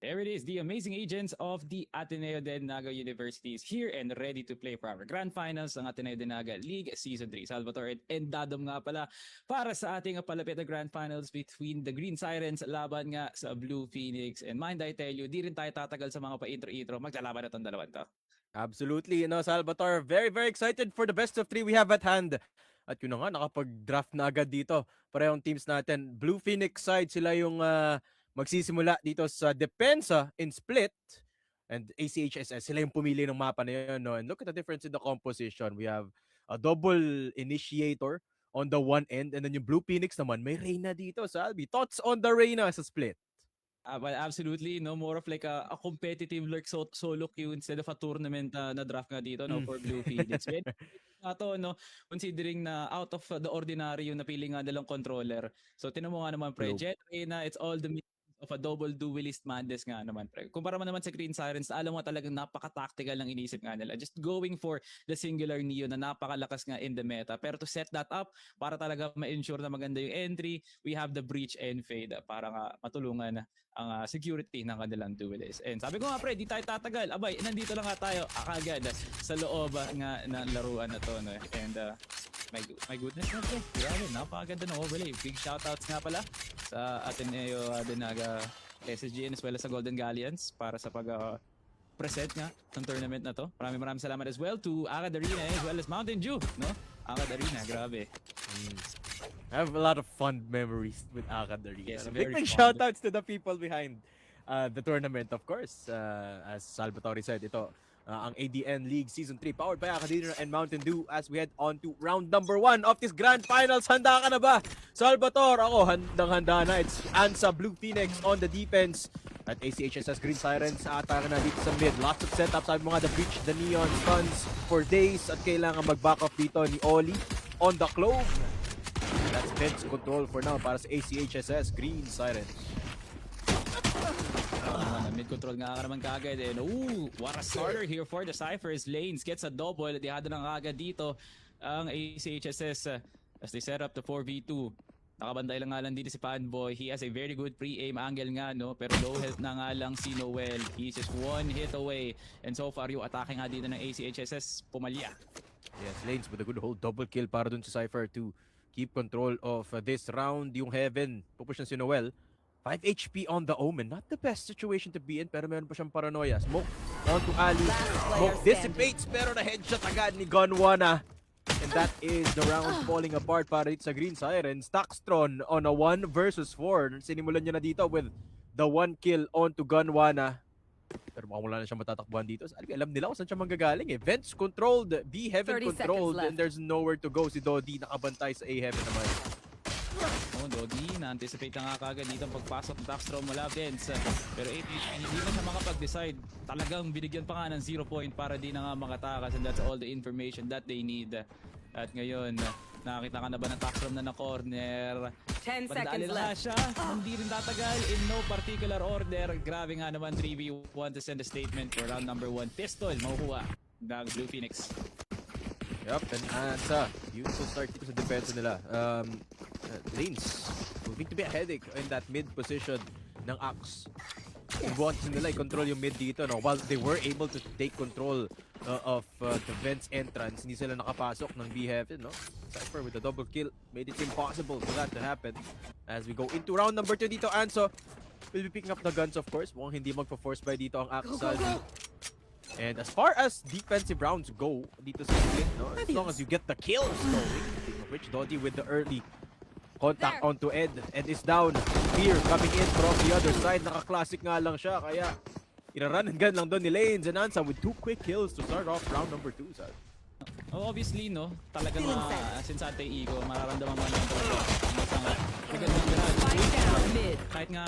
There it is, the amazing agents of the Ateneo de Naga University is here and ready to play for our Grand Finals ng Ateneo de Naga League Season 3. Salvatore and Dadom nga pala para sa ating palapit na Grand Finals between the Green Sirens laban nga sa Blue Phoenix. And mind I tell you, di rin tayo tatagal sa mga pa-intro-intro. Maglalaban na itong dalawan to. Absolutely, Salvatore. Very, very excited for the best of 3 we have at hand. At yun na nga, nakapag-draft na agad dito. Parehong teams natin. Blue Phoenix side, sila yung magsisimula dito sa Depensa in Split. And ACHSS, sila yung pumili ng mapa na yun. No? And look at the difference in the composition. We have a double initiator on the one end. And then yung Blue Phoenix naman, may Reyna dito. Salvi, thoughts on the Reyna sa Split? Well, absolutely, no, more of like a competitive like solo queue instead of a tournament na draft nga dito, no, for Blue Phoenix. To, no, considering na out of the ordinary yung napili nga nilang controller. So tinan mo nga naman pre, Jet Reyna, it's all the of a double duelist madness nga naman pre. Kumpara mo naman sa Green Sirens, alam mo talagang napaka-tactical ng inisip nga nila. Just going for the singular Neo na napakalakas nga in the meta. Pero to set that up, para talaga ma-ensure na maganda yung entry, we have the Breach and Fade para nga matulungan ang security ng kanilang duelist. And sabi ko nga pre, di tayo tatagal. Abay, nandito lang nga tayo agad sa loob nga ng laruan na to. No? And my goodness na pre, grabe, napakaganda ng overlay. Big shoutouts nga pala sa Ateneo de Naga SSG as well as sa Golden Galleons para sa present nga ng tournament na to. Maraming salamat as well to Akad Arena as well as Mountain Dew, no? Akad Arena, grabe. I have a lot of fond memories with Akad Arena. Yes, big very shoutouts to the people behind the tournament, of course. As Salvatore said, ito ang ADN League Season 3 powered by Academia and Mountain Dew as we head on to round number 1 of this Grand Finals. Handa ka na ba? Salvatore, ako handang-handa na. It's Ansa Blue Phoenix on the defense at ACHSS Green Sirens. Atake na dito sa mid. Lots of setups. Sabi mo nga, the Breach, the Neon stuns for days at kailangan mag-back off dito ni Oli on the Clove. That's Vince control for now para sa ACHSS Green Sirens. Mid-control nga naman kagad. And what a starter here for the Cyphers. Lanes gets a double. Dihado na kagad dito ang ACHSS as they set up the 4v2. Nakabanday lang nga lang dito si Panboy. He has a very good pre-aim angle nga, no? Pero low health na nga lang si Noel. He's just one hit away. And so far, yung atake nga dito ng ACHSS, pumalya. Yes, Lanes with a good hold. Double kill para dun sa Cypher to keep control of this round. Yung Heaven, pupush na si Noel. 5 HP on the Omen. Not the best situation to be in, pero meron pa siyang paranoia. Smoke onto Ali. Smoke dissipates, pero na-headshot agad ni Gunwana. And that is the round falling apart para dito sa Green Sirens. Taxtron on a 1 versus 4. Sinimulan niya na dito with the 1 kill onto Gunwana. Pero mukhang wala na siyang matatakbuhan dito. Alam nila kung saan siya manggagaling eh. Vents controlled, B Heaven controlled, and there's nowhere to go. Si Dodi nakabantay sa A Heaven naman. Dodi, na-anticipate na nga kagad dito ang pagpasok ng Taxtron mula Vince. Pero hindi na siya makapag-decide. Talagang binigyan pa nga ng 0 point para di na nga makatakas, and that's all the information that they need. At ngayon, nakakita ka na ba ng Taxtron na corner? 10 seconds left. Siya, hindi rin tatagal in no particular order. Grabe nga naman 3v1 to send a statement for round number 1. Pistol, makukuha ng Blue Phoenix. Yup, and Ansa, useful start dito sa defense nila. Lanes, moving to be a headache in that mid position ng Axe. Want nila i-control yung mid dito, no? While they were able to take control of the Vents entrance, hindi sila nakapasok ng B Heaven, no? Cypher with a double kill made it impossible for that to happen. As we go into round number 2 dito, Anso will be picking up the guns, of course. Mukhang hindi magpa-force by dito ang Axe. And as far as defensive rounds go, dito sa split, no? As long as you get the kills going, which Dodi with the early contact onto Ed. Ed is down. Fear coming in from the other side. Naka-classic nga lang siya, kaya ira-run and gun lang doon ni Lanes and Ansa with 2 quick kills to start off round number 2. Obviously, no, talagang Sensate Ego, mararamdaman mo ng magandang garage. Kahit nga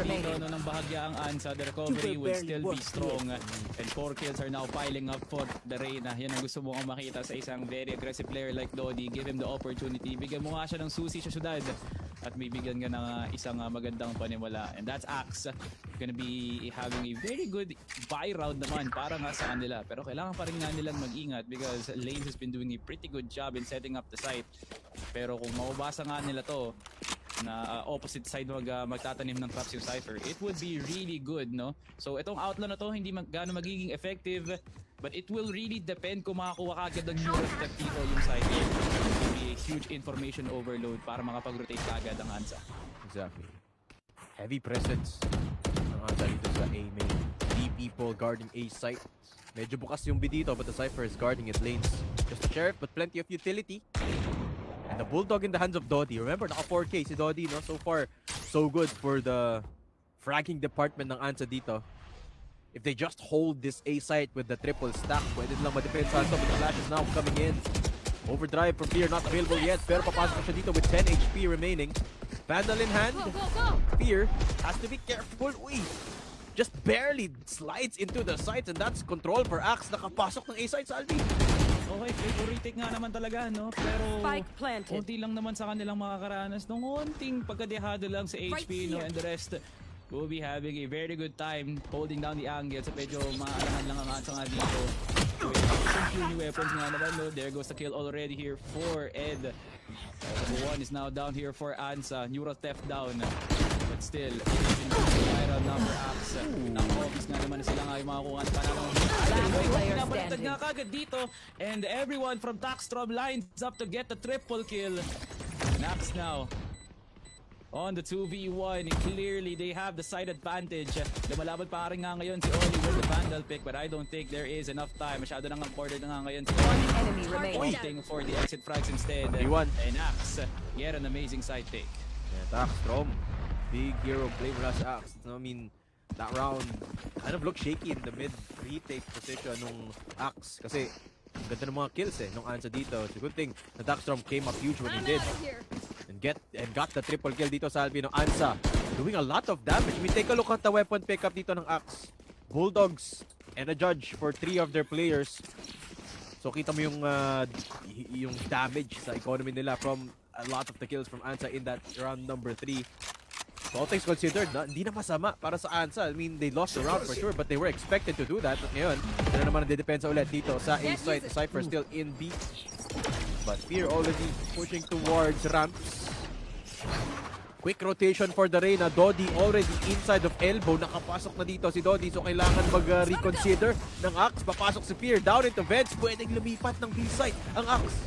dito ng bahagya ang Ansa, the recovery would still be strong. And 4 kills are now piling up for the Reyna. Yan ang gusto mo makita sa isang very aggressive player like Dodi. Give him the opportunity. Bigyan mo nga siya ng susi sa syudad. At may bigyan ka ng isang magandang panimula. And that's Axe. Gonna be having a very good buy round naman para nga sa kanila. Pero kailangan pa rin nga nilang mag-ingat because Lanes has been doing a pretty good job in setting up the site. Pero kung mababasa nga nila to, na opposite side magtatanim ng traps yung Cypher, it would be really good, no? So itong outlaw na to, hindi gaano magiging effective, but it will really depend kung makakuha kagad ng Eurostep dito yung Cypher. It will be a huge information overload para makapag-rotate kagad ang Hansa. Exactly. Heavy presence ng Hansa dito sa A main. 3 people guarding A site. Medyo bukas yung B dito, but the Cypher is guarding it lanes. Just a sheriff, but plenty of utility. And the Bulldog in the hands of Dodi. Remember, naka 4K si Dodi, no? So far, so good for the fragging department ng Hansa dito. If they just hold this A site with the triple stack, pwede lang ma-defense Hansa, but the flash is now coming in. Overdrive from Fear, not available yet, pero papasok siya dito with 10 HP remaining. Vandal in hand. Fear has to be careful. Uy! Just barely slides into the sights, and that's control for Axe. Nakapasok ng A site, Salvi. Okay, retake nga naman talaga, no? Pero Spike planted. konti lang naman sa kanilang makakaranas ng konting pagkadehado lang sa HP, no? And the rest will be having a very good time holding down the angle. So medyo maalangan lang ang Hansa nga dito. With some puny weapons nga naman, no? There goes the kill already here for Ed. Number 1 is now down here for Hansa. Neural theft down. But still, viral number Axe. Nakaka-obvious nga naman na sila nga yung makakuha ng panalo. player Pinabaliktad standing. nga kagad dito. And everyone from Taxstrom lines up to get the triple kill. Nax now on the 2v1. Clearly, they have the side advantage. Lumalaban pa rin nga ngayon si Oli with the Vandal pick, but I don't think there is enough time. Masyado nang cornered na nga ngayon si Oli. Enemy remaining. Waiting for the exit frags instead. B1. And Nax, yet an amazing side take. Yeah, Taxstrom. Big hero play for us Axe. I mean, that round kind of looked shaky in the mid retake position nung Axe. Kasi ang ganda ng mga kills nung Hansa dito. It's a good thing na Taxstrom came up huge when he did. And got the triple kill dito sa Alvin ng Hansa. Doing a lot of damage. I mean, take a look at the weapon pickup dito ng Axe. Bulldogs and a judge for 3 of their players. So kita mo yung damage sa economy nila from a lot of the kills from Hansa in that round number 3. So all things considered, hindi na masama para sa Hansa. I mean, they lost the round for sure, but they were expected to do that. At ngayon, sila naman ang dedepensa ulit dito sa A side. The Cypher still in B. But Fear already pushing towards ramps. Quick rotation for the Reyna. Dodi already inside of elbow. Nakapasok na dito si Dodi. So kailangan mag-reconsider ng Axe. Papasok si Fear down into vents. Pwedeng lumipat ng B side ang Axe.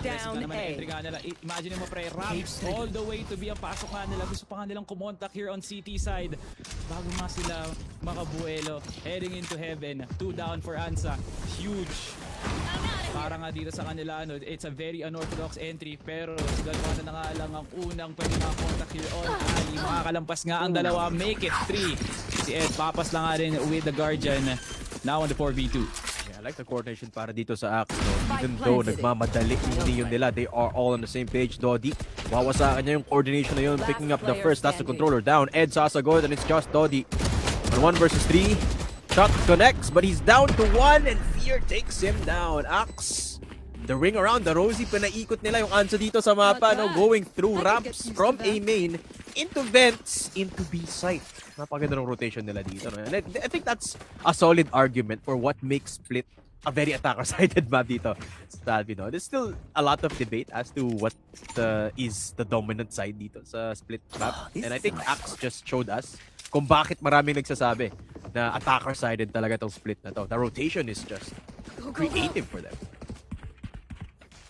Down Naman ang A. entry nga nila. Imagine mo pre, ramps all the way to be ang pasok nga nila. Gusto pa nga nilang kumontak here on CT side. Bago nga sila makabuelo. Heading into heaven. 2 down for Hansa. Huge. Para nga dito sa kanila, it's a very unorthodox entry. Pero si Galvana na nga lang ang unang pwede makakontak here on Ali. Makakalampas nga ang dalawa. Make it 3. Si Ed papas lang nga rin with the Guardian. Now on the 4v2. I like the coordination para dito sa Axe. Even though nagmamadali yung Neon nila, they are all on the same page. Dodi, wawasakan niya yung coordination na yun. Picking up the first, that's the controller down. Ed sasagod and it's just Dodi. On 1 versus 3. Shot connects, but he's down to 1 and Fear takes him down. Axe, the ring around the Rosie, pinaikot nila yung Hansa dito sa mapa, no, going through ramps from A main into vents into B site. Napaganda ng rotation nila dito. No? And I think that's a solid argument for what makes Split a very attacker-sided map dito sa Alvino. There's still a lot of debate as to what is the dominant side dito sa Split map. And I think Axe just showed us kung bakit maraming nagsasabi na attacker-sided talaga tong Split na to. The rotation is just creative for them.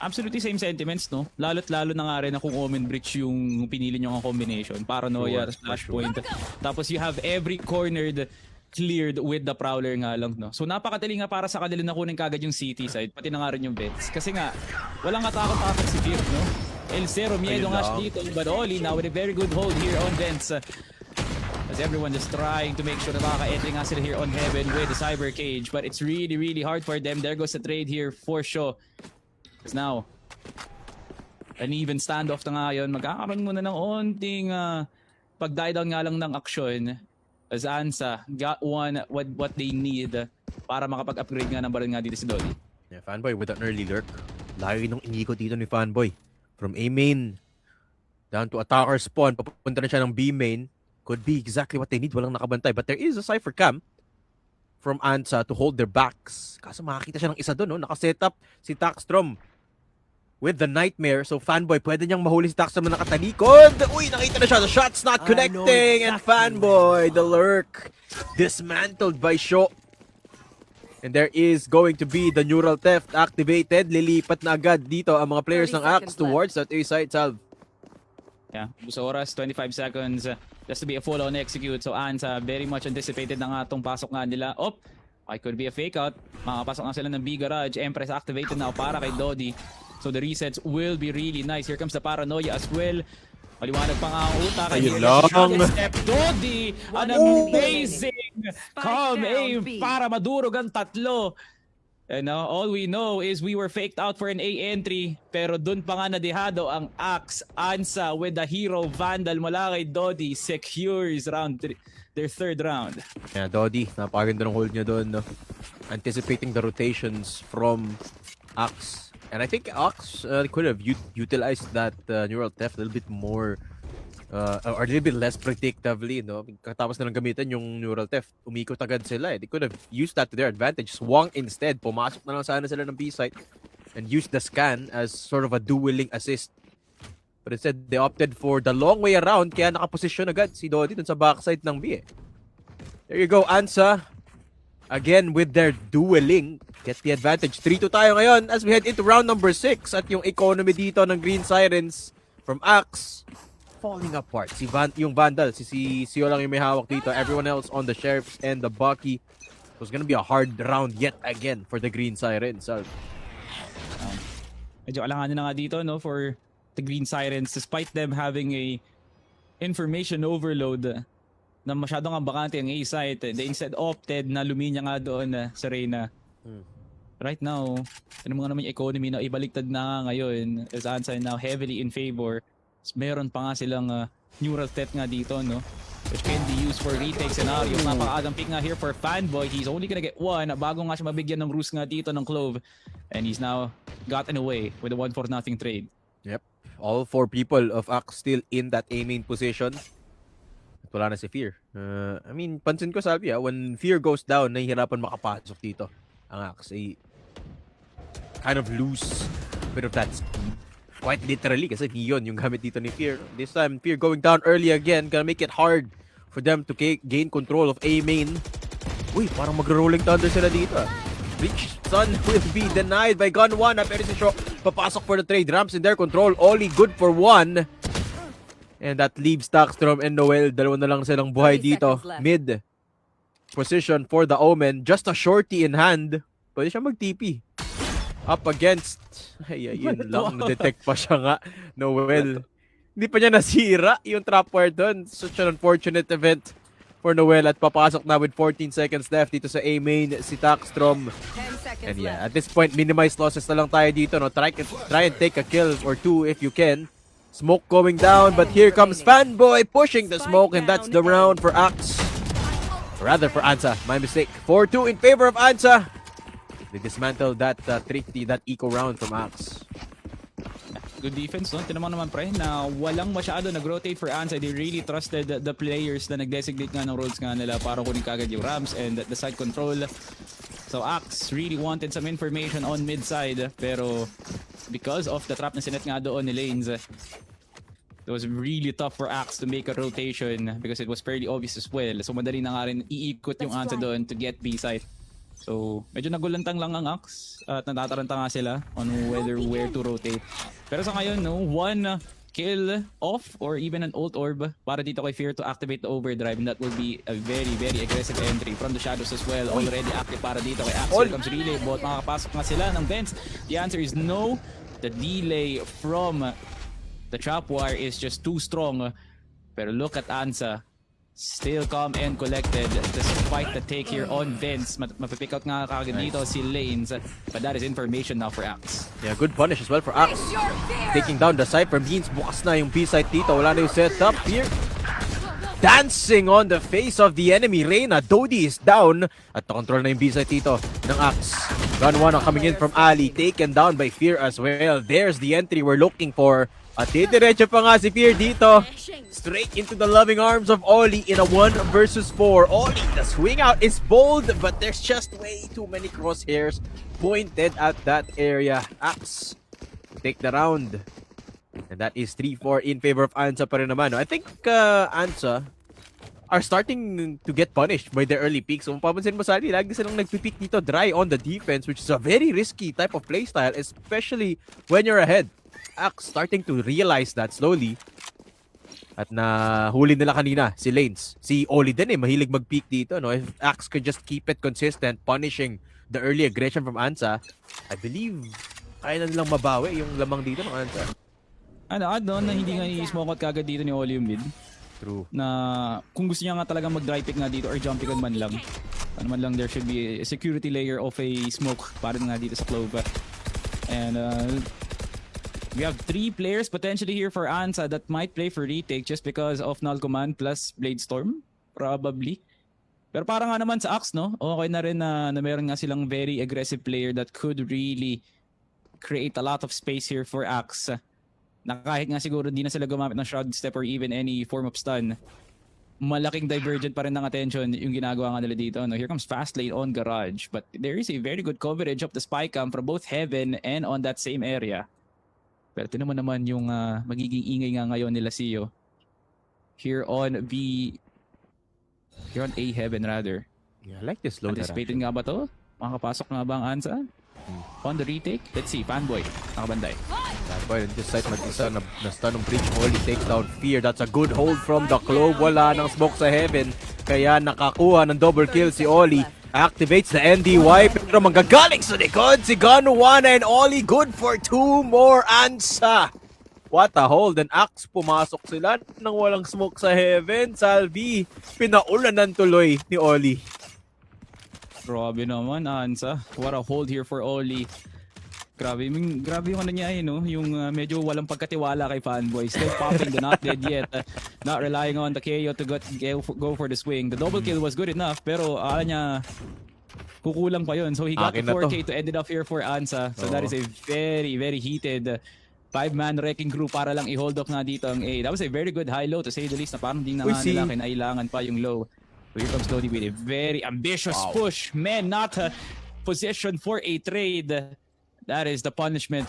Absolutely same sentiments, no? Lalo't lalo na nga rin na kung Omen Breach yung pinili nyo ang combination. Paranoia, splash point. Tapos you have every cornered cleared with the Prowler nga lang, no? So napakadali nga para sa kanila na kunin kagad yung CT side, pati na nga rin yung Vets. Kasi nga, walang atakot-takot si Fear, no? El Zero, miedo nga siya dito. But Oli now with a very good hold here on Vents. As everyone just trying to make sure na makaka-entry nga sila here on Heaven with the Cyber Cage. But it's really, really hard for them. There goes the trade here for sure. Because now, an even standoff na nga yun. Magkakaroon muna ng onting pag-die down nga lang ng aksyon. As Hansa got what they need para makapag-upgrade nga ng baril nga dito si Dodi. Yeah, Fanboy with an early lurk. Lagi nung inikot dito ni Fanboy. From A main down to attacker spawn. Papunta na siya ng B main. Could be exactly what they need. Walang nakabantay. But there is a Cypher cam from Hansa to hold their backs. Kaso makakita siya ng isa doon. No? Nakaset up si Taxstrom. with the Nightmare. So Fanboy, pwede niyang mahuli si Tax naman nakatalikod. Uy, nakita na siya. The shot's not connecting. And Fanboy, the lurk, dismantled by Sho. And there is going to be the neural theft activated. Lilipat na agad dito ang mga players 30 ng Axe seconds towards that A site, Salve. Yeah, buso oras, 25 seconds just to be a full-on execute. So Ansa, very much anticipated na nga itong pasok nga nila. I could be a fake out. Makapasok nga sila ng B garage. Empress activated now para kay Dodi. So the resets will be really nice. Here comes the paranoia as well. Maliwanag pa nga ang utak. Ayun lang. Step Dodi. An amazing calm aim para madurog ang tatlo. And now, all we know is we were faked out for an A entry. Pero dun pa nga nadehado ang Axe. Ansa with the hero Vandal mula kay Dodi secures their third round. Yeah, Dodi, napakaganda ng hold niya doon. No? Anticipating the rotations from Axe. And I think Axe could have utilized that neural theft a little bit more or a little bit less predictably, no? Katapos na lang gamitan yung neural theft, umikot agad sila. They could have used that to their advantage. Swung instead, pumasok na lang sana sila ng B site and used the scan as sort of a dueling assist. But instead, they opted for the long way around, kaya nakaposisyon agad si Dodi dun sa backside ng B. There you go, Ansa. Again, with their dueling, get the advantage. 3-2 tayo ngayon as we head into round number 6 at yung economy dito ng Green Sirens from Axe falling apart. Yung Vandal, si Sio lang yung may hawak dito. Everyone else on the Sheriffs and the Bucky. So it's gonna be a hard round yet again for the Green Sirens. Medyo alanganin na nga dito, no, for the Green Sirens despite them having a information overload na masyadong ang bakante ang A site. They instead opted na luminya nga doon sa Reyna. Right now, ano mga naman yung economy na ibaliktad na nga ngayon as Ansa now heavily in favor. Meron pa nga silang neural theft nga dito, no? Which can be used for retake scenario. Napaka-Adam pick nga here for Fanboy. He's only gonna get one bago nga siya mabigyan ng ruse nga dito ng Clove. And he's now gotten away with a 1-4-0 trade. Yep. All 4 people of Axe still in that A main position. At wala na si Fear. I mean, pansin ko Salvi, when Fear goes down, nahihirapan makapasok dito ang Axe. They kind of lose a bit of that speed. Quite literally kasi Neon yung gamit dito ni Fear. This time, Fear going down early again. Gonna make it hard for them to gain control of A main. Uy, parang mag-rolling thunder sila dito. Rich Sun will be denied by Gun 1. Pero si Sho papasok for the trade. Ramps in their control. Only good for 1. And that leaves Taxstrom and Noel. Dalawa na lang silang buhay dito. Mid position for the Omen. Just a shorty in hand. Pwede siya mag-TP. Up against... yun lang. Na-detect pa siya nga. Noel. Hindi pa niya nasira yung trapwire doon. Such an unfortunate event for Noel. At papasok na with 14 seconds left dito sa A main si Taxstrom. And yeah, at this point, minimize losses na lang tayo dito. No? Try and take a kill or 2 if you can. Smoke going down, but here comes Fanboy pushing the smoke, and that's the round for Axe. Or rather for Ansa. My mistake. 4-2 in favor of Ansa. They dismantled that that eco round from Axe. Good defense, no? Tinamang naman pre na walang masyado nag-rotate for Ansa. They really trusted the players na nag-designate nga ng roles nga nila para kunin kagad yung Rams and the side control. So Axe really wanted some information on mid side, pero because of the trap na sinet nga doon ni Lanes, it was really tough for Axe to make a rotation because it was fairly obvious as well. So madali na nga rin iikot yung Ansa doon to get B side. So, medyo nagulantang lang ang Axe at natataranta nga sila on where to rotate. Pero sa ngayon, no, 1 kill off or even an ult orb para dito kay Fear to activate the overdrive, and that will be a very, very aggressive entry from the shadows as well. Already active para dito kay Axe. Here comes relay bot. Makakapasok nga sila ng vents. The answer is no. The delay from the trapwire is just too strong. Pero look at Ansa. Still calm and collected despite the take here on Vince. Mapipick out nga kagad dito si Lanes. But that is information now for Axe. Yeah, good punish as well for Axe. Taking down the Cypher means bukas na yung B-site dito. Wala na yung setup here. Dancing on the face of the enemy. Reyna, Dodi is down. At na-control na yung B-site dito ng Axe. Gun 1 coming in from Ali. Taken down by Fear as well. There's the entry we're looking for. At didiretso pa nga si Fear dito. Straight into the loving arms of Oli in a 1 versus 4. Oli, the swing out is bold, but there's just way too many crosshairs pointed at that area. Axe take the round. And that is 3-4 in favor of Ansa pa rin naman. I think Ansa are starting to get punished by their early peaks. So, mapapansin mo, Sally, lagi silang nagpipick dito dry on the defense, which is a very risky type of playstyle, especially when you're ahead. Axe starting to realize that slowly. At nahuli nila kanina si Lanes. Si Oli din mahilig mag-peak dito. No? If Axe could just keep it consistent, punishing the early aggression from Ansa, I believe kaya na nilang mabawi yung lamang dito ng Ansa. Odd no, na hindi nga i-smoke out kagad dito ni Oli yung mid. True. Na kung gusto niya nga talagang mag-dry pick nga dito or jump pick man lang. Ano man lang, there should be a security layer of a smoke para nga dito sa Clova. And we have 3 players potentially here for Ansa that might play for retake just because of Null Command plus Bladestorm. Probably. Pero para nga naman sa Axe, no? Okay na rin na meron nga silang very aggressive player that could really create a lot of space here for Axe. Na kahit nga siguro di na sila gumamit ng Shroud Step or even any form of stun, malaking divergent pa rin ng attention yung ginagawa nga nila dito. No? Here comes Fastlane on Garage, but there is a very good coverage of the spy cam from both Heaven and on that same area. Pero tinan mo naman yung magiging ingay nga ngayon nila Sio. Here on A Heaven rather. Yeah, I like this slow Anticipating nga ba to? Makakapasok nga ba ang Ansa? On the retake? Let's see, Fanboy. Nakabanday. Fanboy, this side mag-isa na-stun ng Breach. Oli takes down Fear. That's a good hold from the Clove. Wala ng smoke sa Heaven. Kaya nakakuha ng double kill si Oli. Activates the NDY. Pero manggagaling sa likod si Ganuwana and Oli good for 2 more Ansa. What a hold. And Axe pumasok sila nang walang smoke sa Heaven. Salvi, pinaulanan tuloy ni Oli. Grabe naman, Ansa. What a hold here for Oli. Grabe yung ano niya no? Yung medyo walang pagkatiwala kay Fanboy. Still popping the not dead yet. Not relying on the KO to go for the swing. The double kill was good enough, pero niya kukulang pa yun. So he got the 4K to end it off here for Ansa. So that is a very, very heated 5-man wrecking crew para lang i-hold off nga dito ang A. That was a very good high-low to say the least na parang di na nga nila kinailangan pa yung low. So here comes Lodi with a very ambitious push. Man, not a position for a trade. That is the punishment.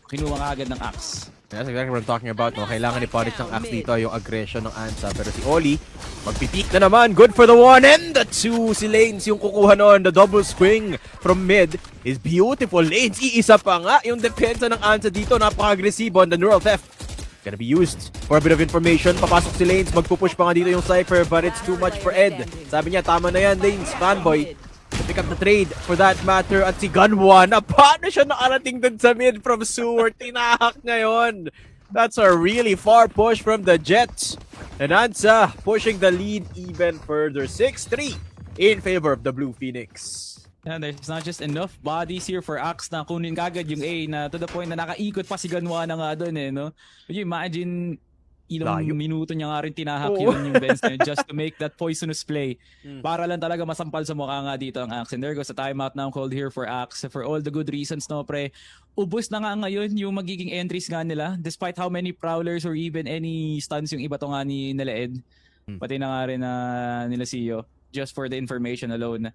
Kinuha nga agad ng Axe. That's exactly what I'm talking about. No? Kailangan i-punish ng Axe dito yung aggression ng Ansa. Pero si Oli, magpipeak na naman. Good for the 1 and the 2. Si Lanes yung kukuha noon. The double swing from mid is beautiful. Lanes, iisa pa nga yung depensa ng Ansa dito. Napaka-agresibo on the neural theft. Gonna be used for a bit of information. Papasok si Lanes. Magpupush pa nga dito yung Cypher. But it's too much for Ed. Sabi niya, tama na yan, Lanes. Fanboy. Pick up the trade for that matter. At si Gunwana, paano siya nakarating dun sa mid from sewer? Tinahak ngayon. That's a really far push from the Jets. And Ansa pushing the lead even further. 6-3 in favor of the Blue Phoenix. And there's not just enough bodies here for Axe na kunin kagad yung A na to the point na nakaikot pa si Gunwana nga doon no? Would you imagine ilang minuto niya nga rin tinahak yun yung Benz na yun just to make that poisonous play para lang talaga masampal sa mukha nga dito ang Axe. And there goes the timeout now called here for Axe for all the good reasons, no pre. Ubus na nga ngayon yung magiging entries nga nila despite how many prowlers or even any stuns yung iba to nga ni nila Ed. Pati na nga rin nila Sio just for the information alone.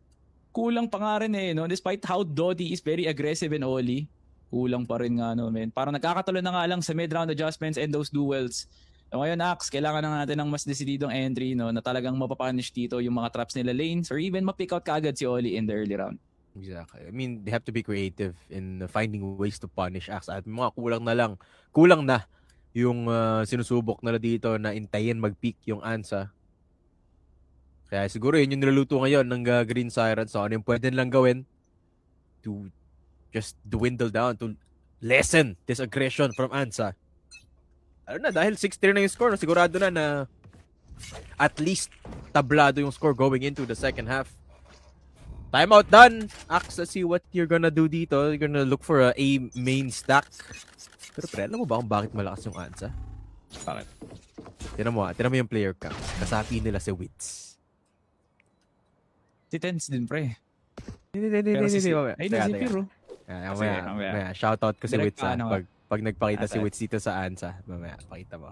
Kulang pa nga rin no? Despite how Dodi is very aggressive and Oli, kulang pa rin nga men. Parang nagkakatalo na nga lang sa mid-round adjustments and those duels. So ngayon Axe, kailangan na natin ng mas decididong entry no, na talagang mapapunish dito yung mga traps nila Lanes or even ma-pick out kaagad si Oli in the early round. Exactly. I mean, they have to be creative in finding ways to punish Axe. At mga kulang na yung sinusubok nila dito na intayin mag-peak yung Ansa. Kaya siguro yun yung niluluto ngayon ng Green Siren. So ano yung pwede lang gawin to just dwindle down, to lessen this aggression from Ansa. Ano na, dahil 6-3 na yung score, no? Sigurado na at least tablado yung score going into the second half. Timeout done. Axe, see what you're gonna do dito. You're gonna look for a main stack. Pero pre, alam mo ba kung bakit malakas yung Ansa? Bakit? Tinan mo yung player count. Kasapi nila si Wits. Si Tens din pre. Hindi. Ay, na si Piro. Shoutout ko si Wits pag nagpakita si Wits dito sa Ansa. Mamaya, pakita mo.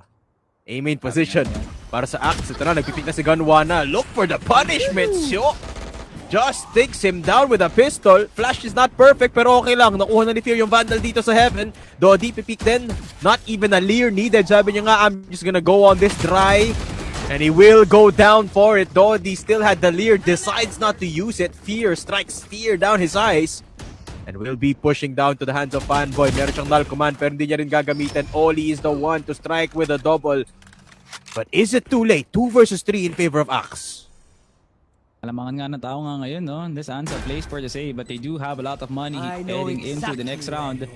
A-main position para sa Axe. Ito na, nagpipick na si Gunwana. Look for the punishment. just takes him down with a pistol. Flash is not perfect, pero okay lang. Nakuha na ni Fear yung Vandal dito sa Heaven. Dodi pipick din. Not even a leer needed. Sabi niya nga, I'm just gonna go on this dry. And he will go down for it. Dodi still had the leer, decides not to use it. Fear strikes fear down his eyes. And will be pushing down to the hands of Fanboy. Meron siyang null command pero hindi niya rin gagamitin. Oli is the one to strike with a double. But is it too late? 2 versus 3 in favor of Axe. Alamangan nga ng tao nga ngayon, no? This answer plays for the save, but they do have a lot of money heading into the next round.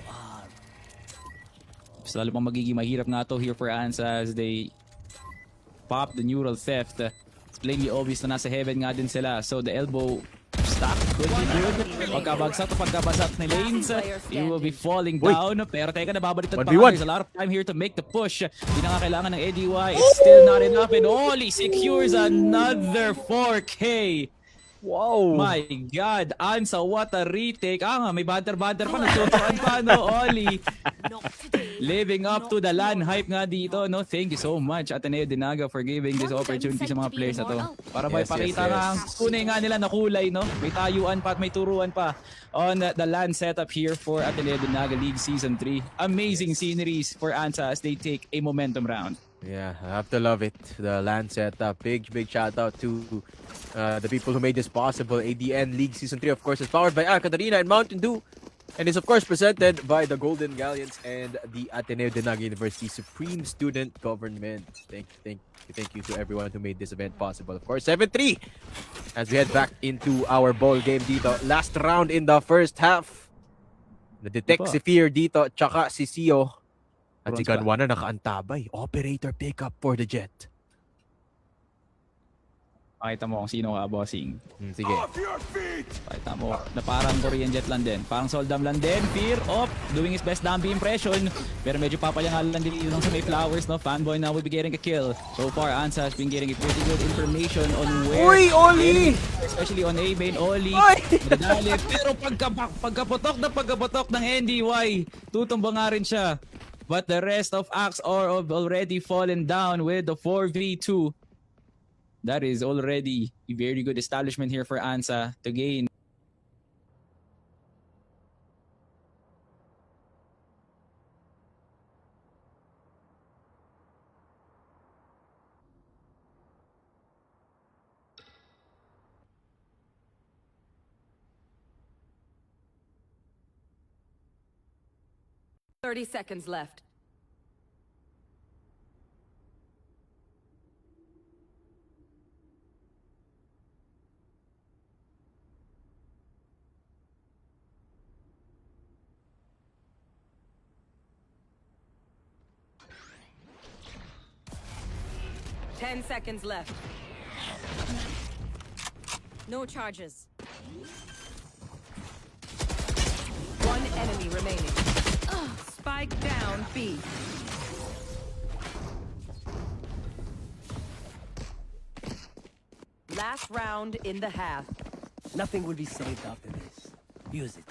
Mas lalo pang magiging mahirap nga to here for Ansa as they pop the neural theft. It's plainly obvious na nasa Heaven nga din sila. So the elbow stack could be good. Pagkabagsak ni Lanes, he will be falling down. Pero teka, nababaliktad pa nga. There's a lot of time here to make the push. Hindi na nga kailangan ng Eddie Y. It's still not enough and Oli secures another 4K. Wow! My God, Ansa, what a retake. Nga, may banter-banter pa, nagtutuan pa, no, Oli. Living up to the LAN hype nga dito, no? Thank you so much, Ateneo Dinaga, for giving this opportunity sa mga players na to. Para may pakita nga ang tunay nga nila na kulay, no? May tayuan pa at may turuan pa on the LAN setup here for Ateneo Dinaga League Season 3. Amazing sceneries for Ansa as they take a momentum round. Yeah, I have to love it. The LAN setup. Big shout out to the people who made this possible. ADN League Season 3, of course, is powered by Katarina and Mountain Dew. And is, of course, presented by the Golden Galleons and the Ateneo Dinaga University Supreme Student Government. Thank you to everyone who made this event possible. Of course, 7-3 as we head back into our ball game dito. Last round in the first half. Na-detect si Fear dito, tsaka si Sio. At si Ganwa na nakaantabay. Operator pickup for the Jet. Pakita mo kung sino ka, bossing. Sige. Pakita mo na parang Korean Jet lang din. Parang Soldam lang din. Fear of doing his best Dambi impression. Pero medyo papayangal lang din yung sa may flowers, no? Fanboy now will be getting a kill. So far, Ansa has been getting a pretty good information on where... Uy, Oli! Especially on A-Main, Oli. Nadali. Pero pagkapotok ng NDY, tutumba nga rin siya. But the rest of Axe are already fallen down with the 4v2. That is already a very good establishment here for Ansa to gain. Thirty seconds left. Ten seconds left. No charges. One enemy remaining. Spike down B. Last round in the half. Nothing will be saved after this. Use it.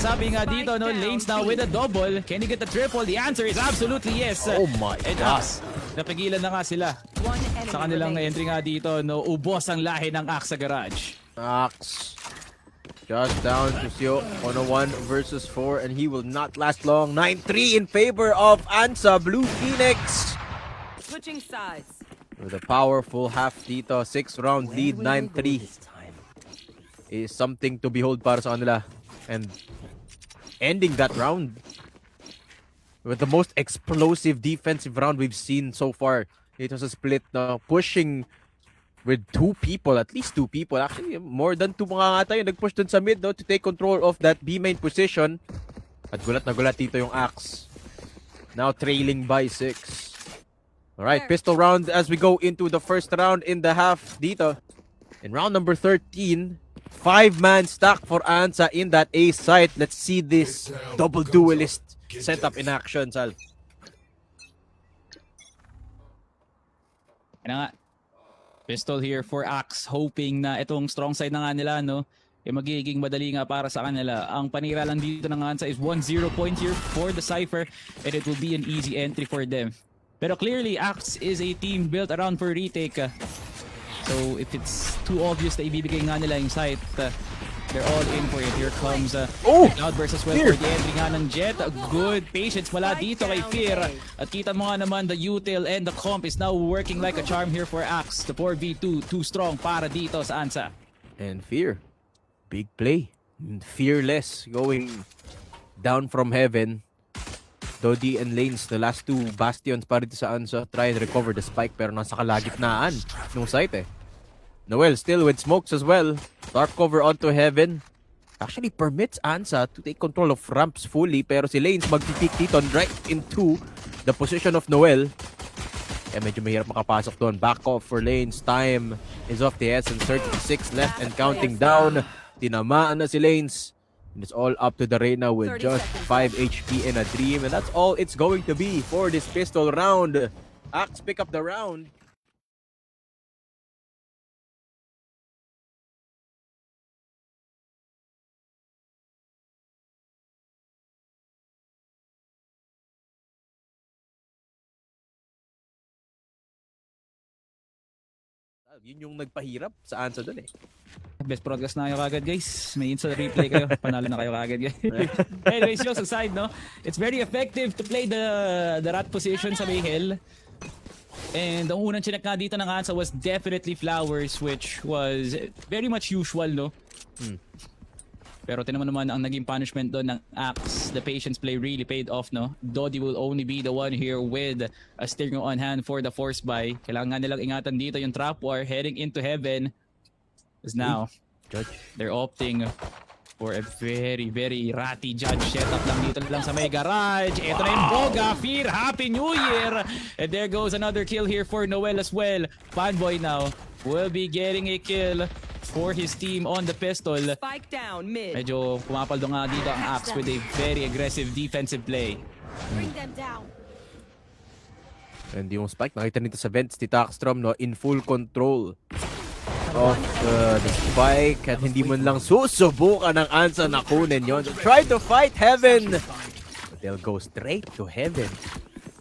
Sabi nga dito, no, Lanes now with a double. Can he get the triple? The answer is absolutely yes. Oh my gosh. Napigilan na nga sila. Sa kanilang entry nga dito, no, ubos ang lahi ng Axe sa garage. Axe just down to Sio on a 1 versus 4 and he will not last long. 9-3 in favor of Ansa. Blue Phoenix Switching sides. with a powerful half dito. 6-round lead, 9-3 is something to behold para sa kanila. And ending that round with the most explosive defensive round we've seen so far. It was a split, pushing with two people, at least two people. Actually, more than two mga nga tayo. Nag-push dun sa mid, no, to take control of that B main position. At gulat na gulat dito yung Axe. Now trailing by 6. Alright, pistol round as we go into the first round in the half dito. In round number 13, 5-man stack for Ansa in that A site. Let's see this double duelist setup in action, Sal. Ano nga, pistol here for Axe, hoping na itong strong side na nga nila, no, magiging madali nga para sa kanila. Ang panira lang dito ng Ansa is 1-0 point here for the Cypher, and it will be an easy entry for them. Pero clearly, Axe is a team built around for retake. So if it's too obvious na ibibigay nga nila yung site, they're all in for it. Here comes Cloudburst as well for the entry nga ng Jet. Good patience mula dito kay Fear. At kita mo nga naman, the util and the comp is now working like a charm here for Axe. The 4v2, too strong para dito sa Ansa. And Fear, big play. Fearless going down from heaven. Dodi and Lanes, the last two bastions para dito sa Ansa, try and recover the spike pero nasa kalagitnaan nung site eh. Noel still with smokes as well. Dark cover onto heaven. Actually permits Ansa to take control of ramps fully, pero si Lanes magpipick dito right into the position of Noel. Eh medyo mahirap makapasok doon. Back off for Lanes. Time is of the essence. 36 left and counting down. Tinamaan na si Lanes. And it's all up to the Reyna with just 5 HP in a dream. And that's all it's going to be for this pistol round. Axe pick up the round. Yun yung nagpahirap sa Ansa doon eh. Best broadcast na kayo kagad, guys. May instant replay kayo. Panalo na kayo kagad, guys. Anyways, jokes aside, no? It's very effective to play the rat position sa Mayhel. And ang unang chinek nga dito ng Ansa was definitely Flowers, which was very much usual, no? Pero tinan mo naman ang naging punishment doon ng Axe. The patience play really paid off, no? Dodi will only be the one here with a steering on hand for the force buy. Kailangan nilang ingatan dito yung trap war heading into heaven. As now, they're opting for a very, very ratty judge setup lang dito lang sa may garage. Ito na yung Boga. Fear, Happy New Year! And there goes another kill here for Noel as well. Fanboy now will be getting a kill for his team on the pistol. Spike down mid. Medyo pumapaldo nga dito ang Axe with a very aggressive defensive play. Bring them down. And yung spike, nakita nito sa vents, ni Taxstrom, no, in full control of the spike at hindi man lang susubukan ng Ansa na kunin yun. Try to fight heaven, but they'll go straight to heaven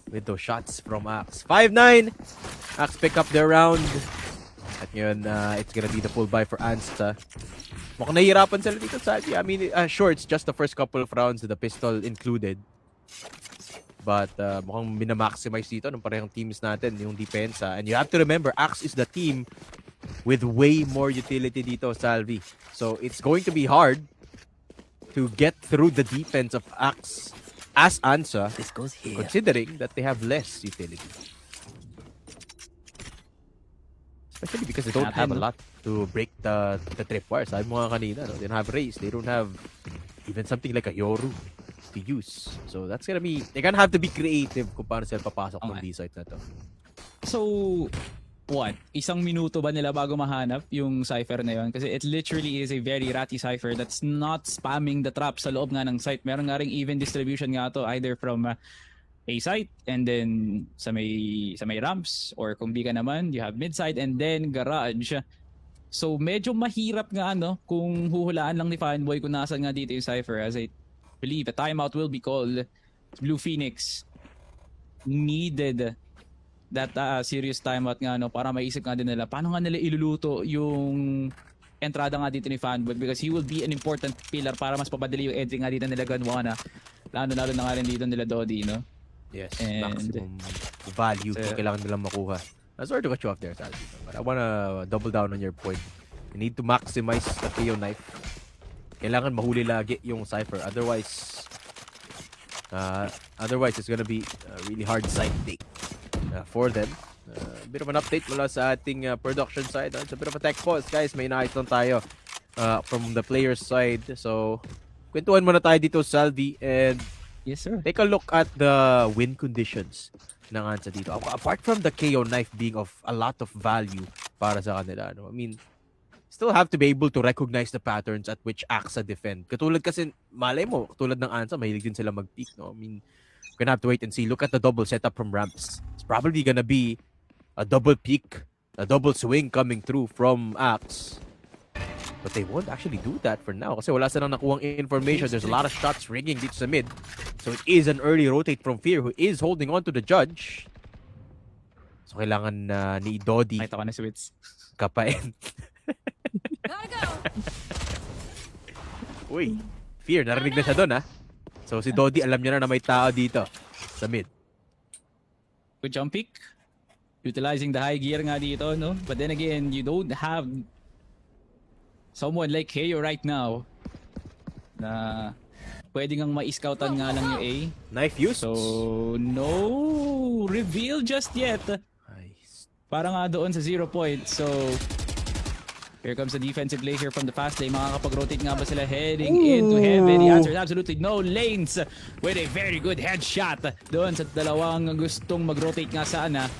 with those shots from Axe. 5-9, Axe pick up their round. At yun, it's gonna be the full buy for Ansa. Mukhang nahihirapan sila dito sa I mean, sure, it's just the first couple of rounds, the pistol included. But mukhang minamaximize dito ng parehong teams natin, yung depensa. And you have to remember, Axe is the team with way more utility dito, Salvi. So it's going to be hard to get through the defense of Axe as Ansa, This goes here. considering that they have less utility. Especially because they don't have a lot to break the tripwire. Sabi mo nga kanina, no? They don't have Raze. They don't have even something like a Yoru to use. So that's gonna be, they're gonna have to be creative kung paano sila papasok ng B-site na to. So, what? Isang minuto ba nila bago mahanap yung Cypher na yun? Kasi it literally is a very ratty Cypher that's not spamming the trap sa loob nga ng site. Meron nga ring even distribution nga to, either from A site and then sa may ramps, or kung di ka naman, you have mid side and then garage. So medyo mahirap nga kung huhulaan lang ni Fanboy kung nasan nga dito yung Cypher, as I believe a timeout will be called. Blue Phoenix needed that serious timeout nga para maisip nga din nila paano nga nila iluluto yung entrada nga dito ni Fanboy, because he will be an important pillar para mas papadali yung entry nga dito nila Gunwana, lalo na nga rin dito nila Dodi, no? Yes, And maximum value kung kailangan nilang makuha. Sorry to cut you off there, Salvi, but I wanna double down on your point. You need to maximize the KO knife. Kailangan mahuli lagi yung Cypher. Otherwise it's gonna be a really hard side take for them. Bit of an update mula sa ating production side. It's a bit of a tech pause, guys. May inaayos lang tayo from the player's side. So, kwentuhan muna tayo dito, Salvi, and Yes, sir. take a look at the win conditions ng Ansa dito. Apart from the KO knife being of a lot of value para sa kanila, no? I mean, still have to be able to recognize the patterns at which AXA defend. Katulad kasi, malay mo, katulad ng Ansa, mahilig din sila mag-peek, no? I mean, we're gonna have to wait and see. Look at the double setup from Ramps. It's probably gonna be a double peek, a double swing coming through from Axe. But they won't actually do that for now kasi wala silang nakuhang information. There's a lot of shots ringing dito sa mid. So it is an early rotate from Fear who is holding on to the judge. So kailangan ni Dodi Nakita ko na si Wits. kapain. Gotta go. Uy, Fear, narinig na siya doon ha. So si Dodi alam niya na may tao dito sa mid. Good jump pick. Utilizing the high gear nga dito, no? But then again, you don't have someone like Heyo right now na pwede ngang ma-scoutan nga lang yung A. Knife use. So, no reveal just yet. Nice. Para nga doon sa 0 point. So, here comes the defensive play here from the fast lane. Makakapag-rotate nga ba sila heading into heaven? The answer is absolutely no. Lanes with a very good headshot doon sa dalawang gustong mag-rotate nga sana.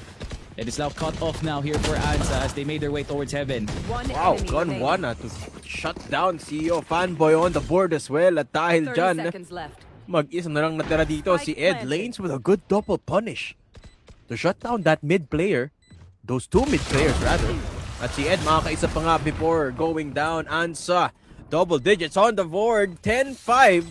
It is now cut off now here for Ansa as they made their way towards heaven. One Wow, enemy Gun remaining. 1 to shut down CEO Fanboy on the board as well. At dahil 30 dyan, seconds left. mag-isa na lang natira dito si Ed planted. Lanes with a good double punish to shut down that mid player. Those two mid players rather. At si Ed makakaisa pa nga before going down. Ansa, double digits on the board, 10-5.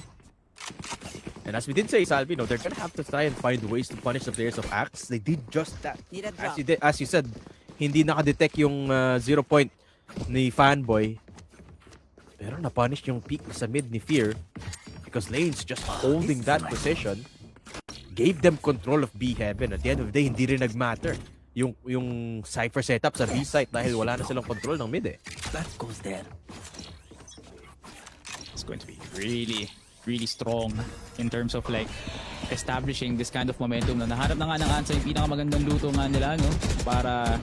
And as we did say, Salvi, no, they're gonna have to try and find ways to punish the players of Axe. They did just that. Need a drop. As you said, hindi nakadetect yung 0 point ni Fanboy. Pero na-punish yung peak sa mid ni Fear because Lanes just holding that position gave them control of B Heaven. At the end of the day, hindi rin nag-matter yung Cypher setup sa B site dahil wala na silang control ng mid eh. That goes there. It's going to be really strong in terms of like establishing this kind of momentum. Nahanap na nga ng Ansa yung pinakamagandang luto nga nila, no? Para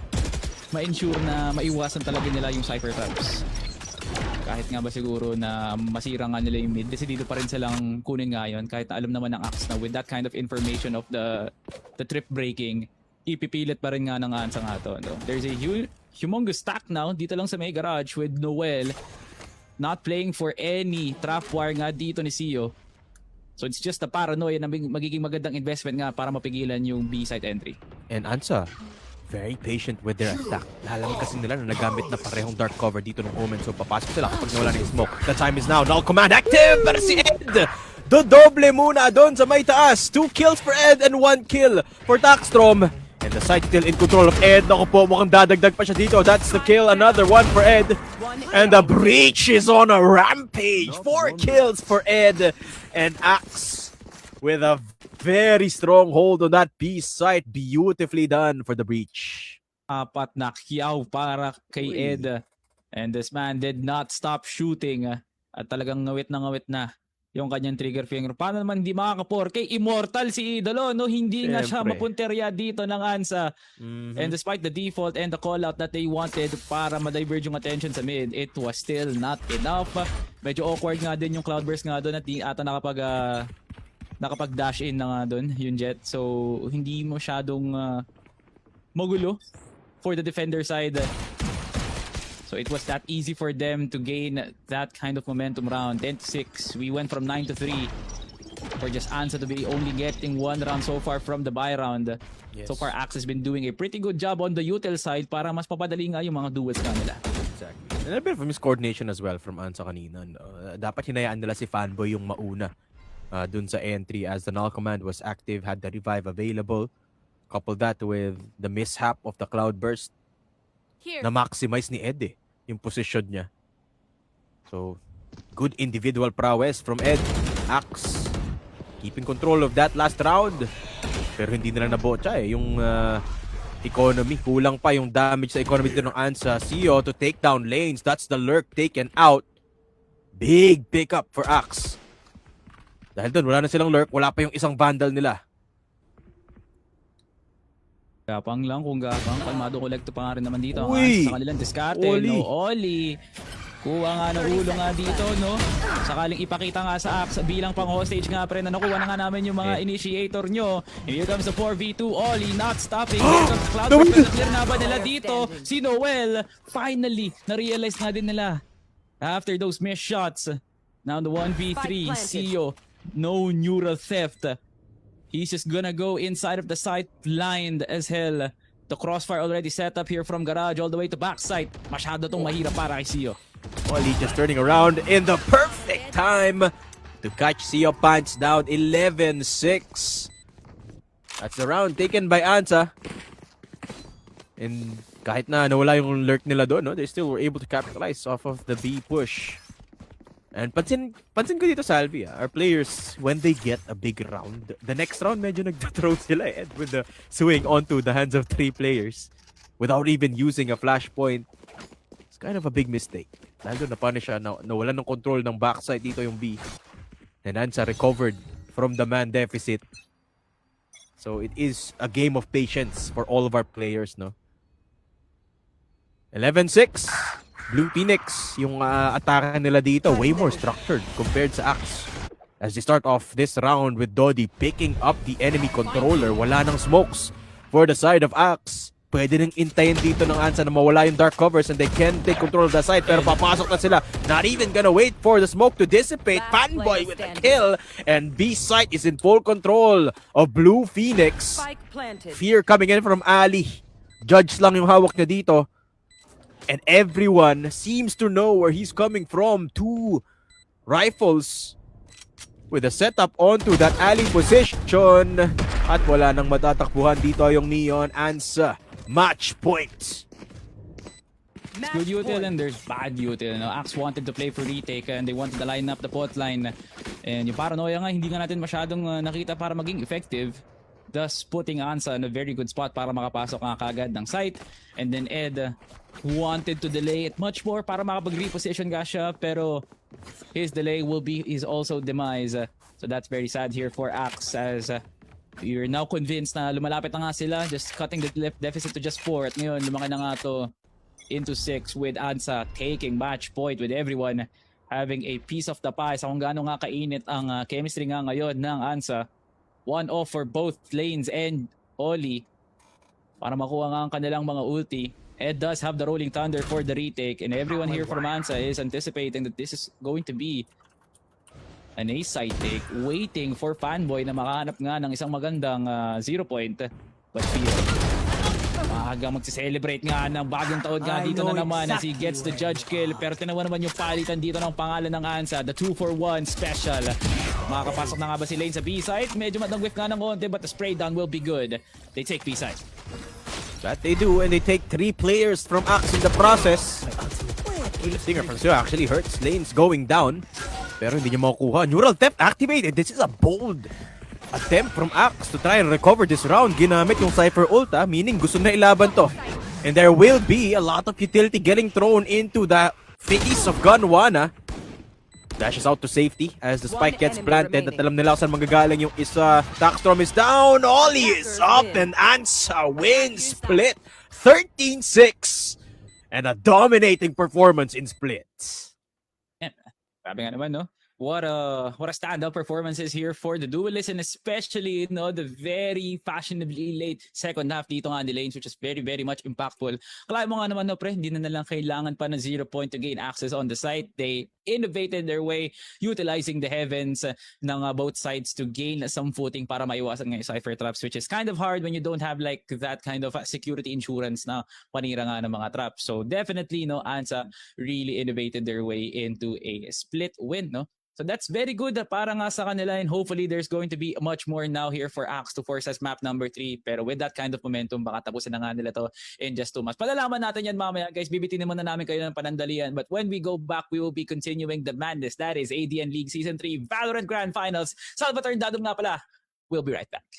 ma-ensure na maiwasan talaga nila yung Cypher traps. Kahit nga ba siguro na masira nga nila yung mid, desidido pa rin silang kunin nga yun. Kahit na alam naman ng Axe na with that kind of information of the trip breaking, ipipilit pa rin nga ng Ansa nga to. No? There's a humongous stack now dito lang sa may garage with Noel not playing for any trap wire nga dito ni Sio. So it's just a paranoia na magiging magandang investment nga para mapigilan yung B-side entry. And Ansa, very patient with their attack. Lalamig kasi nila na nagamit na parehong dark cover dito ng Omen. So papasok sila kapag nawala ng smoke. The time is now. Null command active! Pero si Ed! Dodoble muna doon sa may taas. 2 kills for Ed and 1 kill for Taxstrom. And the site still in control of Ed. Naku po, mukhang dadagdag pa siya dito. That's the kill. Another one for Ed. And the Breach is on a rampage. 4 kills for Ed. And Axe with a very strong hold on that B site. Beautifully done for the Breach. Apat na kiyaw para kay Ed. And this man did not stop shooting. At talagang ngawit na yung kanyang trigger finger. Paano naman hindi makaka-4? Kay Immortal si Idolo, no? Hindi nga siya Siyempre. mapunterya dito ng Ansa. And despite the default and the call out that they wanted para ma-diverge yung attention sa mid, it was still not enough. Medyo awkward nga din yung Cloudburst nga doon at di ata nakapag-dash in na nga doon yung Jet. So, hindi masyadong magulo for the defender side. So it was that easy for them to gain that kind of momentum round. 10-6. We went from 9-3 for just Ansa to be only getting 1 round so far from the buy round. Yes. So far, Axe has been doing a pretty good job on the util side para mas papadali nga yung mga duels nga nila. Exactly. And a bit of miscoordination as well from Ansa kanina. Dapat hinayaan nila si Fanboy yung mauna dun sa entry as the null command was active, had the revive available. Couple that with the mishap of the Cloudburst. Here. Na-maximize ni Ed yung position niya. So, good individual prowess from Ed. Axe, keeping control of that last round. Pero hindi nila nabotsa yung economy. Kulang pa yung damage sa economy dito ng Ansa. Sio to take down Lanes. That's the lurk taken out. Big pickup for Axe. Dahil doon, wala na silang lurk. Wala pa yung isang vandal nila. Gapang lang kung gapang. Palmado kolekto pa nga rin naman dito. Ang Uy! Ansa sa kanilang diskarte. Oli! No, Oli. Kuha nga ng ulo nga dito, no? Sakaling ipakita nga sa Axe bilang pang hostage nga pre na nakuha na nga namin yung mga initiator nyo. And here comes the 4v2. Oli not stopping. Here comes Cloud. Clear na ba nila dito? Si Noel, finally, na-realize nga din nila. After those missed shots. Now the 1v3, Sio. No neural theft. He's just gonna go inside of the site blind as hell. The crossfire already set up here from garage all the way to backside. Masyado tong mahirap para kay Sio. Oli just turning around in the perfect time to catch Sio Pants down 11-6. That's the round taken by Ansa. And kahit na nawala yung lurk nila doon, no, they still were able to capitalize off of the B push. And pansin ko dito sa Albi, our players, when they get a big round, the next round medyo nagtathrow sila with the swing onto the hands of 3 players without even using a flashpoint. It's kind of a big mistake. Dahil doon napunish siya, nawalan ng control ng backside dito yung B. And Ansa recovered from the man deficit. So it is a game of patience for all of our players, no? 11-6. Blue Phoenix, yung atake nila dito, way more structured compared sa Axe. As they start off this round with Dodi picking up the enemy controller, wala nang smokes for the side of Axe. Pwede nang intayin dito ng Ansa na mawala yung dark covers and they can take control of the side, pero papasok na sila. Not even gonna wait for the smoke to dissipate. Fanboy with a kill, and B site is in full control of Blue Phoenix. Fear coming in from Ali. Judge lang yung hawak niya dito. And everyone seems to know where he's coming from. 2 rifles with a setup onto that alley position. At wala nang matatakbuhan dito yung Neon. Ansa, match point. It's good util and there's bad util. No? Axe wanted to play for retake and they wanted to line up the bot line. And yung paranoia nga, hindi nga natin masyadong nakita para maging effective. Thus putting Ansa in a very good spot para makapasok nga kagad ng site. And then Ed wanted to delay it much more para makapag-reposition nga siya, pero his delay will be his also demise. So that's very sad here for Axe as you're now convinced na lumalapit na nga sila, just cutting the deficit to just 4. At ngayon, lumaki na nga to into 6 with Ansa taking match point with everyone having a piece of the pie sa kung gaano nga kainit ang chemistry nga ngayon ng Ansa. 1-0 for both lanes and Oli para makuha nga ang kanilang mga ulti. Ed does have the Rolling Thunder for the retake, and everyone here from Ansa is anticipating that this is going to be an ace side take, waiting for Fanboy na makahanap nga ng isang magandang 0 point. But Fear, maaga magse-celebrate nga ng bagong taon nga dito na naman as he gets the judge kill, pero tinawa naman yung palitan dito ng pangalan ng Ansa, the 2-for-1 special. Makakapasok na nga ba si Lane sa B-side? Medyo matang-whiff nga ng konti, but the spray down will be good. They take B-side. That they do, and they take 3 players from Axe in the process. Stinger from Sio actually hurts. Lane's going down, pero hindi niya makukuha. Neural Theft activated. This is a bold attempt from Axe to try and recover this round. Ginamit yung Cypher ulta, meaning gusto na ilaban to. And there will be a lot of utility getting thrown into the face of Gunwana. Dashes out to safety as the spike gets planted. At alam nila saan manggagaling yung isa. Taxstrom is down. Oli is up and Ansa wins split 13-6. And a dominating performance in split. Yeah, sabi nga naman, no? What a standout performances here for the duelists, and especially the very fashionably late second half dito nga ni Lanes, which is very very much impactful. Kaya mo nga naman pre, hindi na lang kailangan pa ng 0 point to gain access on the site. They innovated their way utilizing the heavens ng both sides to gain some footing para maiwasan nga yung Cypher traps, which is kind of hard when you don't have like that kind of security insurance na panira nga ng mga traps. So definitely Ansa really innovated their way into a split win, no? So that's very good para nga sa kanila, and hopefully there's going to be much more now here for Axe to force us map number 3. Pero with that kind of momentum, baka tapusin na nga nila to in just 2 months. Palalaman natin yan mamaya, guys. Bibitin naman na namin kayo ng panandalian. But when we go back, we will be continuing the madness. That is ADN League Season 3 Valorant Grand Finals. Salvatore Dadum nga pala. We'll be right back.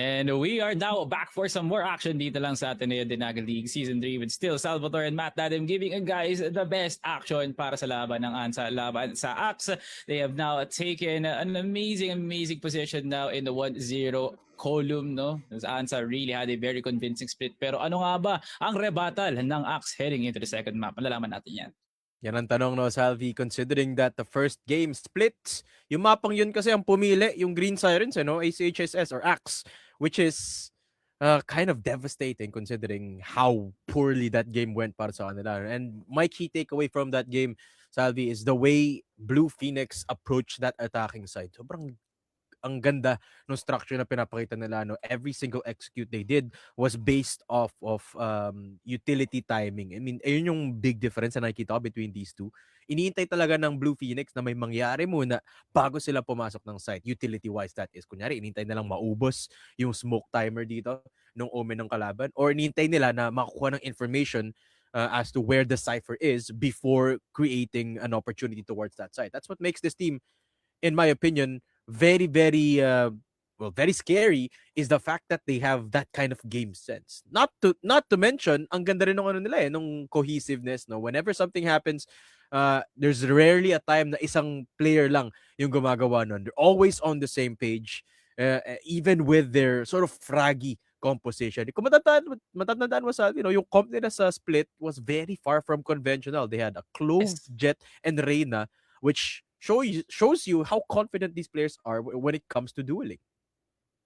And we are now back for some more action dito lang sa Ateneo Dinaga League Season 3 with still Salvatore and Matt Dadem giving guys the best action para sa laban ng ANSA laban sa Axe. They have now taken an amazing position now in the 1-0 column, no? ANSA really had a very convincing split. Pero ano nga ba ang rebuttal ng Axe heading into the second map? Malalaman natin yan. Yan ang tanong, no, Salvi, considering that the first game splits, yung mapang yun kasi ang pumili, yung Green Sirens, ACHSS or Axe, which is kind of devastating considering how poorly that game went para sa kanila. And my key takeaway from that game, Salvi, is the way Blue Phoenix approached that attacking side. Sobrang ang ganda ng structure na pinapakita nila, no. Every single execute they did was based off of utility timing. I mean, ayun yung big difference na nakikita ko between these two. Iniintay talaga ng Blue Phoenix na may mangyari muna bago sila pumasok ng site. Utility-wise, that is. Kunyari, iniintay na lang maubos yung smoke timer dito nung omen ng kalaban, or iniintay nila na makukuha ng information as to where the cipher is before creating an opportunity towards that site. That's what makes this team, in my opinion, very, very, very scary, is the fact that they have that kind of game sense. Not to mention, ang ganda rin ng ano nila nung cohesiveness, no. Whenever something happens, there's rarely a time na isang player lang yung gumagawa nun. They're always on the same page, even with their sort of fraggy composition. Kung matatandaan mo sa, yung comp nila sa split was very far from conventional. They had a Clove, Jet, and Reyna, which shows you how confident these players are when it comes to dueling.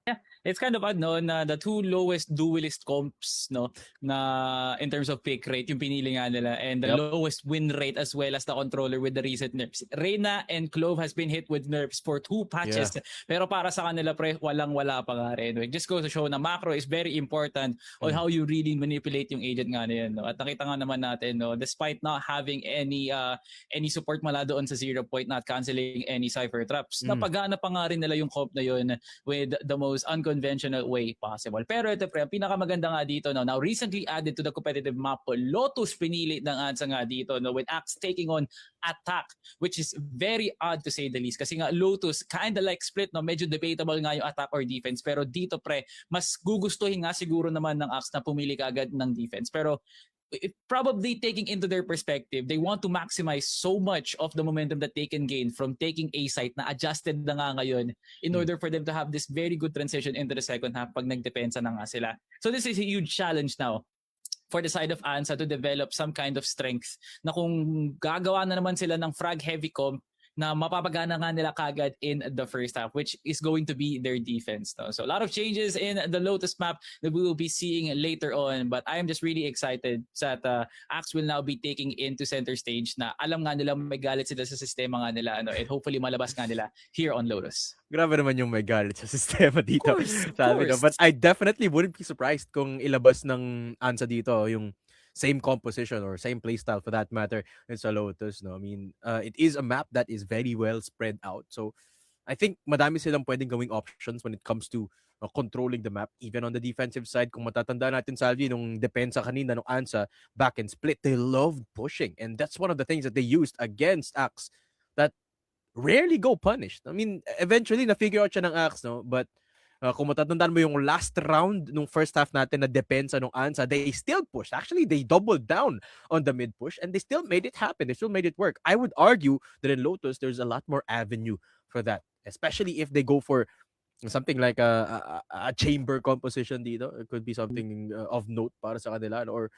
Yeah, it's kind of odd, no, na the two lowest duelist comps, no, na in terms of pick rate, yung pinili nga nila, and the lowest win rate as well as the controller with the recent nerfs. Reyna and Clove has been hit with nerfs for 2 patches, pero para sa kanila, pre, walang-wala pa nga rin. It just goes to show na macro is very important on how you really manipulate yung agent nga na yun, no? At nakita nga naman natin, no, despite not having any support mula doon sa 0 point, not canceling any cipher traps, napagana pa nga rin nila yung comp na yun with the most unconventional way possible. Pero ito, pre, ang pinakamaganda nga dito, no, now recently added to the competitive map, Lotus pinili ng ANSA nga dito, no, with Axe taking on Attack, which is very odd to say the least. Kasi nga Lotus, kinda like split, no, medyo debatable nga yung attack or defense. Pero dito, pre, mas gugustuhin nga siguro naman ng Axe na pumili kaagad ng defense. Pero probably taking into their perspective, they want to maximize so much of the momentum that they can gain from taking a site na adjusted na nga ngayon in order for them to have this very good transition into the second half pag nagdepensa na nga sila. So this is a huge challenge now for the side of ANSA to develop some kind of strength na kung gagawa na naman sila ng frag heavy comp na mapapagana nga nila kagad in the first half, which is going to be their defense. No? So a lot of changes in the Lotus map that we will be seeing later on, but I am just really excited that Axe will now be taking into center stage na alam nga nila may galit sila sa sistema nga nila, and hopefully malabas nga nila here on Lotus. Grabe naman yung may galit sa sistema dito. Of course. But I definitely wouldn't be surprised kung ilabas ng ANSA dito yung same composition or same playstyle for that matter in sa Lotus, no? I mean, it is a map that is very well spread out. So I think madami silang pwedeng gawing options when it comes to controlling the map, even on the defensive side. Kung matatanda natin, Salvi, nung depensa kanina nung ANSA back and split, they loved pushing. And that's one of the things that they used against Axe that rarely go punished. I mean, eventually na-figure out siya ng Axe, no? But kung matatandaan mo yung last round nung first half natin na depensa nung ANSA, they still pushed. Actually, they doubled down on the mid push and they still made it happen. They still made it work. I would argue that in Lotus, there's a lot more avenue for that, especially if they go for something like a chamber composition dito. It could be something of note para sa kanila, or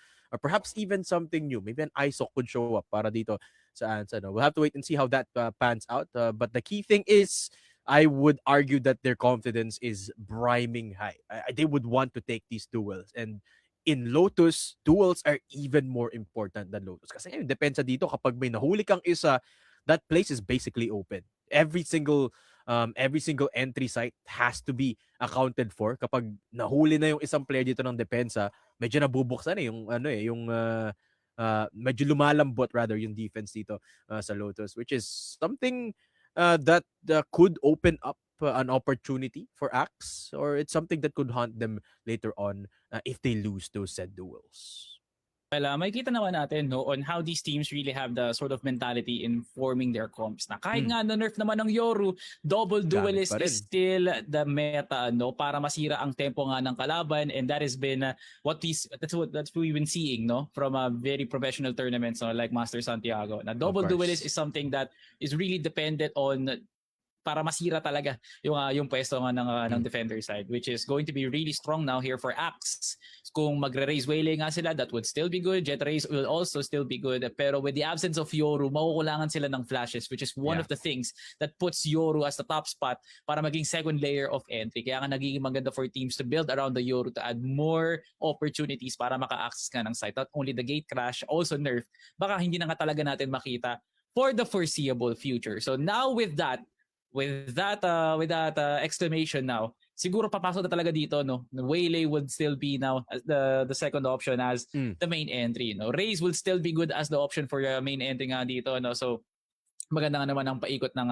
perhaps even something new. Maybe an ISOC could show up para dito sa ANSA. No? We'll have to wait and see how that pans out. But the key thing is, I would argue that their confidence is briming high. They would want to take these duels. And in Lotus, duels are even more important than Lotus. Kasi ngayon, depende dito, kapag may nahuli kang isa, that place is basically open. Every single entry site has to be accounted for. Kapag nahuli na yung isang player dito ng depensa, medyo nabubuksan medyo lumalambot rather yung defense dito sa Lotus, which is something that could open up an opportunity for Axe, or it's something that could haunt them later on if they lose those said duels. Well, makikita naman natin no on how these teams really have the sort of mentality in forming their comps. Na kahit nga na-nerf naman ng Yoru, double duelist pa rin. is still the meta no para masira ang tempo nga ng kalaban, and that has been that's what we've been seeing no from a very professional tournaments no, like Master Santiago. Na double course. duelist is something that is really dependent on para masira talaga yung pwesto nga ng defender side, which is going to be really strong now here for Axe. Kung magre-raise Waylay nga sila, that would still be good. Jet Race will also still be good. Pero with the absence of Yoru, makukulangan sila ng flashes, which is one of the things that puts Yoru as the top spot para maging second layer of entry. Kaya nga nagiging maganda for teams to build around the Yoru to add more opportunities para maka-access ka ng site. Not only the gate crash, also nerf. Baka hindi na nga talaga natin makita for the foreseeable future. So now with that exclamation now, siguro papasok na talaga dito no. Waylay would still be now as the second option as the main entry no. Raze will still be good as the option for the main entry nga dito no. So maganda nga naman ang paikot ng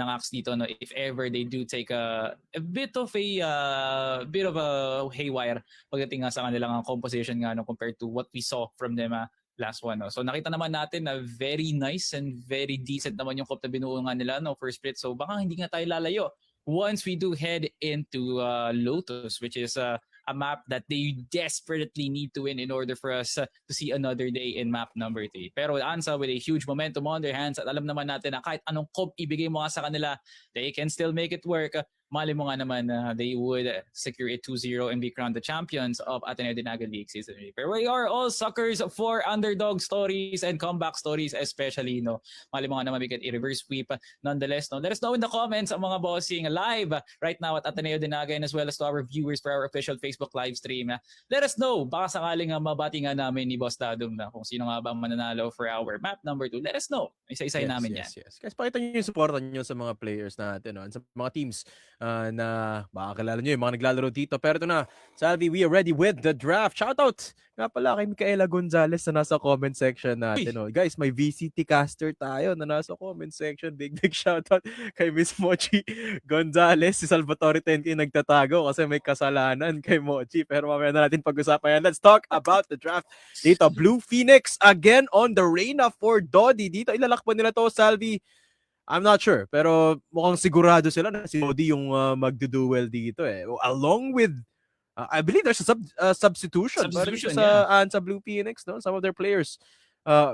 Axe dito no, if ever they do take a bit of a haywire pagdating nga sa kanilang composition nga no, compared to what we saw from them last one. No? So nakita naman natin na very nice and very decent naman yung comp na binuo nga nila no, for split. So baka hindi nga tayo lalayo once we do head into Lotus, which is a map that they desperately need to win in order for us to see another day in map number 3. Pero Ansa with a huge momentum on their hands at alam naman natin na kahit anong comp ibigay mo nga sa kanila, they can still make it work. Mali mo nga naman they would secure a 2-0 and be crowned the champions of Ateneo Dinaga League Season 3. Pero we are all suckers for underdog stories and comeback stories especially. No? Mali mo nga naman we can i-reverse sweep. Nonetheless, no? Let us know in the comments ang mga bossing live right now at Ateneo Dinaga, and as well as to our viewers for our official Facebook live stream. Let us know, baka sakaling mabati nga namin ni Boss Dadum na kung sino nga ba ang mananalo for our map number 2. Let us know. Isa-isay namin yan. Yes. Guys, pakita nyo yung support nyo sa mga players natin no? And sa mga teams na baka kilala nyo yung mga naglalaro dito. Pero ito na, Salvi, we are ready with the draft. Shoutout nga pala kay Micaela Gonzalez na nasa comment section natin. No? Guys, may VCT caster tayo na nasa comment section. Big shoutout kay Miss Mochi Gonzalez. Si Salvatore Tenki nagtatago kasi may kasalanan kay Mochi. Pero mamaya na natin pag-usapan yan. Let's talk about the draft dito. Blue Phoenix again on the Reyna for Dodi. Dito ilalakpan nila to, Salvi. I'm not sure, pero mukhang sigurado sila na si Dodi yung magduduel dito eh. Along with, I believe there's a substitution sa Blue Phoenix, no? Some of their players,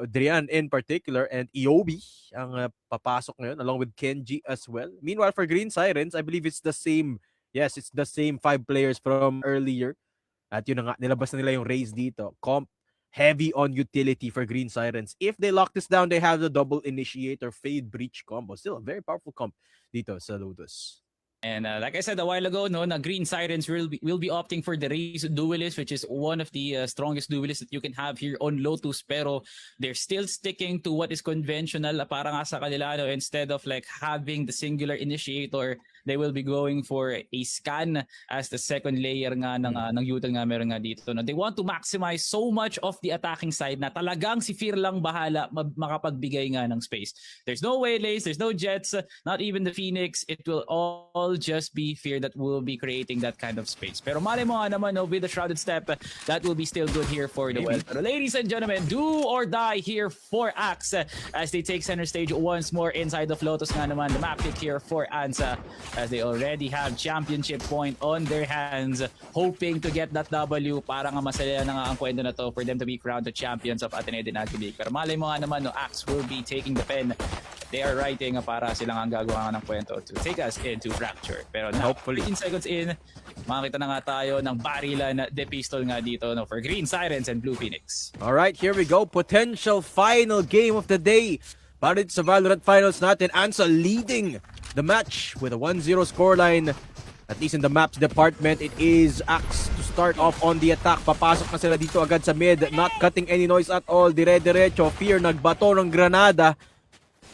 Drian in particular, and Iobi ang papasok ngayon, along with Kenji as well. Meanwhile, for Green Sirens, I believe it's the same 5 players from earlier. At yun na nga, nilabas na nila yung raise dito. Comp heavy on utility for Green Sirens. If they lock this down, they have the double initiator Fade Breach combo. Still a very powerful comp dito sa Lotus. And like I said a while ago, no, na Green Sirens will be opting for the Raze Duelist, which is one of the strongest duelists that you can have here on Lotus. Pero they're still sticking to what is conventional para nga sa kanila. No, instead of like having the singular initiator, they will be going for a scan as the second layer nga ng util nga meron nga dito. No? They want to maximize so much of the attacking side na talagang si Fear lang bahala makapagbigay nga ng space. There's no Waylays, there's no Jets, not even the Phoenix. It will all just be Fear that will be creating that kind of space. Pero mali mo nga naman, no, with the Shrouded Step, that will be still good here for the well. Pero ladies and gentlemen, do or die here for Axe as they take center stage once more inside of Lotus nga naman. The map pick here for Ansa, as they already have championship point on their hands, hoping to get that W para nga masaya na nga ang kwento na to for them to be crowned the champions of Ateneo Dinaga League. Pero malay mo nga naman, no, Axe will be taking the pen. They are writing para silang ang gagawa ng kwento to take us into Fracture. Pero now, hopefully 15 seconds in, makakita na nga tayo ng barilan na de pistol nga dito, no, for Green Sirens and Blue Phoenix. Alright, here we go. Potential final game of the day. Para sa Valorant Finals natin, Ansa leading the match with a 1-0 scoreline. At least in the maps department, it is Axe to start off on the attack. Papasok na sila dito agad sa mid, not cutting any noise at all. Dire-diretso, Fear nagbato ng granada.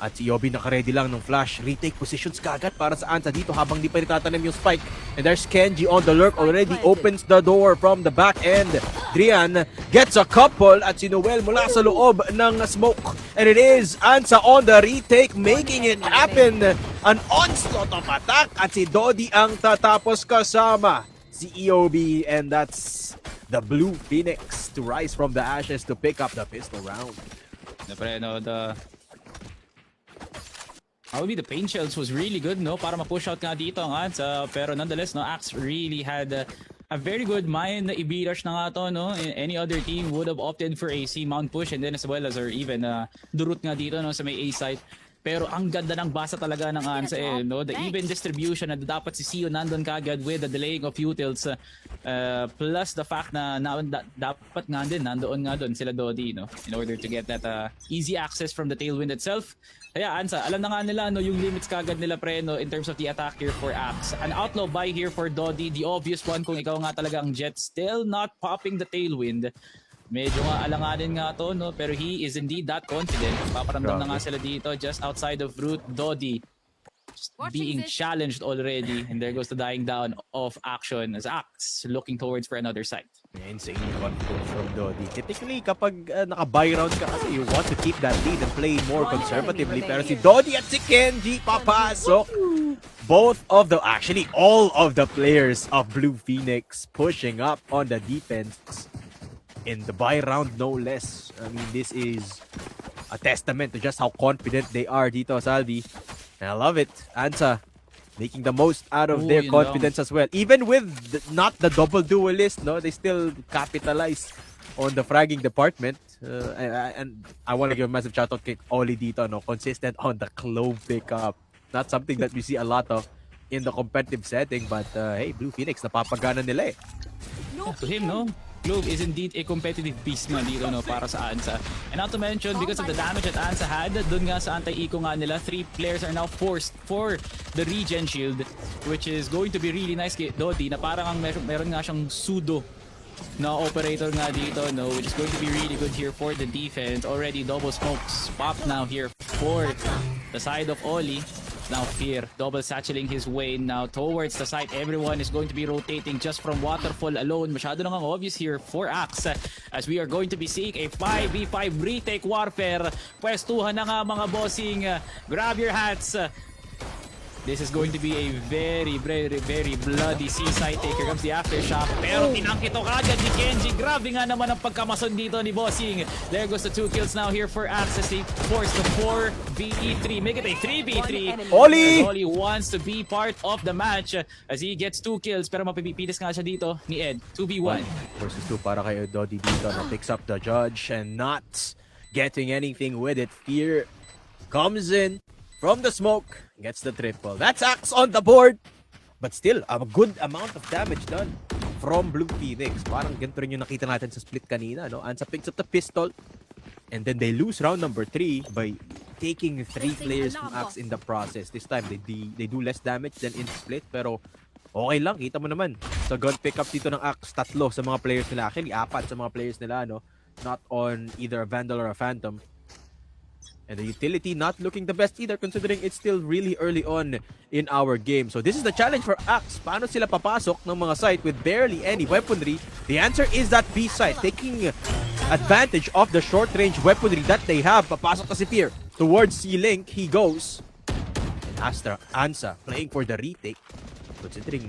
At si Yobi naka-ready lang ng flash. Retake positions kagad para sa Ansa dito habang di pa itatanim yung spike. And there's Kenji on the lurk. Already opens the door from the back end. Drian gets a couple at si Noel mula sa loob ng smoke. And it is Ansa on the retake, making it happen. An onslaught of attack. At si Dodi ang tatapos kasama si Iobi. And that's the Blue Phoenix to rise from the ashes to pick up the pistol round. Siyempre, no, probably the paint shells was really good, no, para ma-push out nga dito ang Hansa. Pero nonetheless, no, Axe really had a very good mind na i-B-rush na nga to, no. Any other team would have opted for a C-mount push and then as well as or even durut nga dito, no, sa may A site. Pero ang ganda ng basa talaga ng Hansa no? The even distribution na dapat si Sio nandun kagad with the delaying of utils plus the fact na dapat nga din nandoon nga doon sila Dodi, no? In order to get that easy access from the tailwind itself. Kaya Hansa, alam na nga nila no, yung limits kagad nila pre, no, in terms of the attack here for Axe. An outlaw buy here for Dodi, the obvious one kung ikaw nga talaga ang Jet, still not popping the tailwind. Medyo nga alanganin nga to, no? Pero he is indeed that confident. Paparamdam na nga sila dito just outside of route. Dodi just being challenged already. And there goes the dying down of action as Axe looking towards for another site. Yeah, insane confidence from Dodi. Typically, kapag naka-buy round ka kasi, you want to keep that lead and play more conservatively. Pero si Dodi at si Kenji papasok. Both of the, actually all of the players of Blue Phoenix pushing up on the defense. In the buy round, no less. I mean, this is a testament to just how confident they are dito, Salvi. And I love it. Ansa making the most out of their confidence as well. Even with not the double duelist, no, they still capitalize on the fragging department. And I want to give a massive shout out to Oli dito, no, consistent on the clove pickup. Not something that we see a lot of in the competitive setting, but hey, Blue Phoenix, napapagana nila eh. To him, no? Clove is indeed a competitive beast nga dito, no, para sa Ansa. And not to mention, because of the damage that Ansa had, dun nga sa anti-eco nga nila, 3 players are now forced for the regen shield, which is going to be really nice kay Dodi, na parang ang meron nga siyang pseudo na operator nga dito, no, which is going to be really good here for the defense. Already double smokes pop now here for the side of Oli. Now Fear double satcheling his way now towards the site. Everyone is going to be rotating just from Waterfall alone. Masyado nang obvious here for Axe as we are going to be seeing a 5v5 retake warfare. Pwestuhan na nga mga bossing. Grab your hats. This is going to be a very, very, very bloody seaside take. Here comes the aftershock. Pero tinangkito kagad ni Kenji. Grabe nga naman ang pagkamason dito ni Bossing. There goes the 2 kills now here for Axe as they force the 4v3. Make it a 3v3. Oli! Oli wants to be part of the match as he gets 2 kills. Pero mapipipilis nga siya dito ni Ed. 2v1. Versus 2 para kay Dodi dito na picks up the judge and not getting anything with it. Fear comes in from the smoke, gets the triple. That's Axe on the board. But still, a good amount of damage done from Blue Phoenix. Parang ganito rin yung nakita natin sa split kanina, no? Ansa picks up the pistol. And then they lose round number 3 by taking 3 players from Axe in the process. This time, they do less damage than in split. Pero okay lang, kita mo naman. Sa gun pickup dito ng Axe, 3 sa mga players nila. Actually, 4 sa mga players nila, no? Not on either a Vandal or a Phantom. And the utility not looking the best either considering it's still really early on in our game. So this is the challenge for Axe. Paano sila papasok ng mga site with barely any weaponry? The answer is that B site taking advantage of the short-range weaponry that they have. Papasok na si Fear. Towards C-Link, he goes. And Ansa playing for the retake. Considering